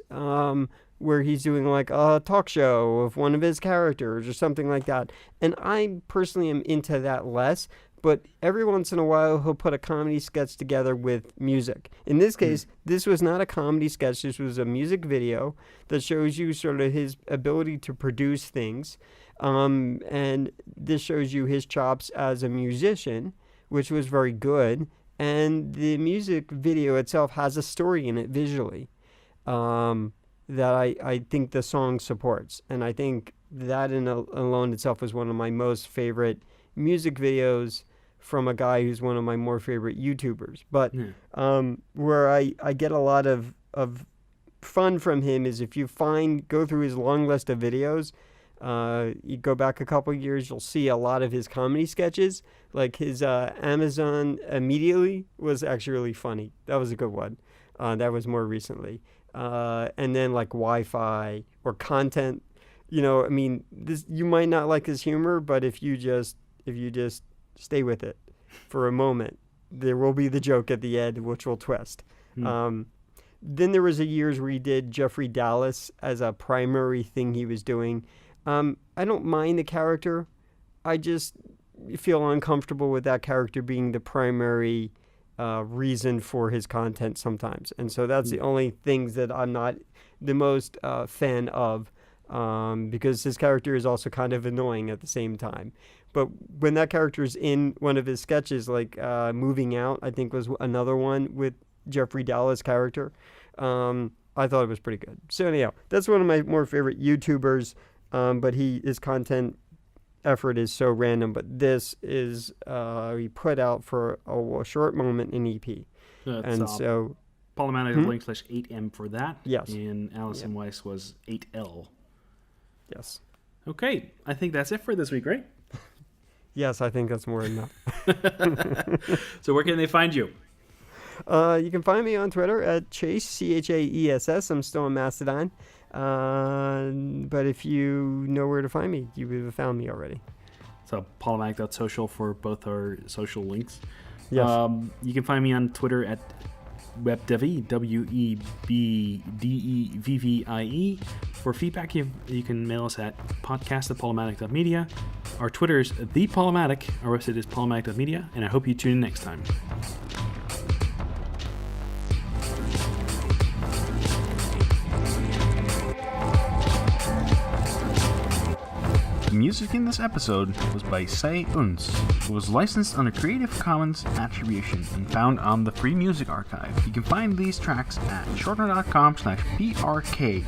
where he's doing like a talk show of one of his characters or something like that. And I personally am into that less, but every once in a while he'll put a comedy sketch together with music. In this case, this was not a comedy sketch. This was a music video that shows you sort of his ability to produce things. And this shows you his chops as a musician, which was very good. And the music video itself has a story in it visually. That I think the song supports. And I think that alone itself was one of my most favorite music videos from a guy who's one of my more favorite YouTubers. But where I get a lot of fun from him is if you go through his long list of videos, you go back a couple years, you'll see a lot of his comedy sketches. Like his Amazon Immediately was actually really funny. That was a good one. That was more recently. And then like Wi-Fi or Content, this, you might not like his humor, but if you just stay with it for a moment, there will be the joke at the end, which will twist. Then there was a years where he did Jeffrey Dallas as a primary thing he was doing. I don't mind the character. I just feel uncomfortable with that character being the primary reason for his content sometimes. And so that's the only things that I'm not the most fan of, because his character is also kind of annoying at the same time. But when that character is in one of his sketches, like Moving Out, I think was another one with Jeffrey Dallas' character, I thought it was pretty good. So anyhow, that's one of my more favorite YouTubers, but his content effort is so random. But this is he put out for a short moment in EP. And so Polymatic.link/8M for that. Yes. And Allison Weiss was 8L. Yes. Okay, I think that's it for this week, right? Yes, I think that's more than enough. So where can they find you? You can find me on Twitter at Chase, Chaess. I'm still on Mastodon. But if you know where to find me, you would have found me already. So Polymatic.social for both our social links. Yes. You can find me on Twitter at WebDevie, WebDevie. For feedback, you can mail us at podcast@Polymatic.media. Our Twitter is @ThePolymatic. Our website is Polymatic.media. And I hope you tune in next time. The music in this episode was by Say Uns. It was licensed under Creative Commons Attribution and found on the Free Music Archive. You can find these tracks at shortner.com/BRK.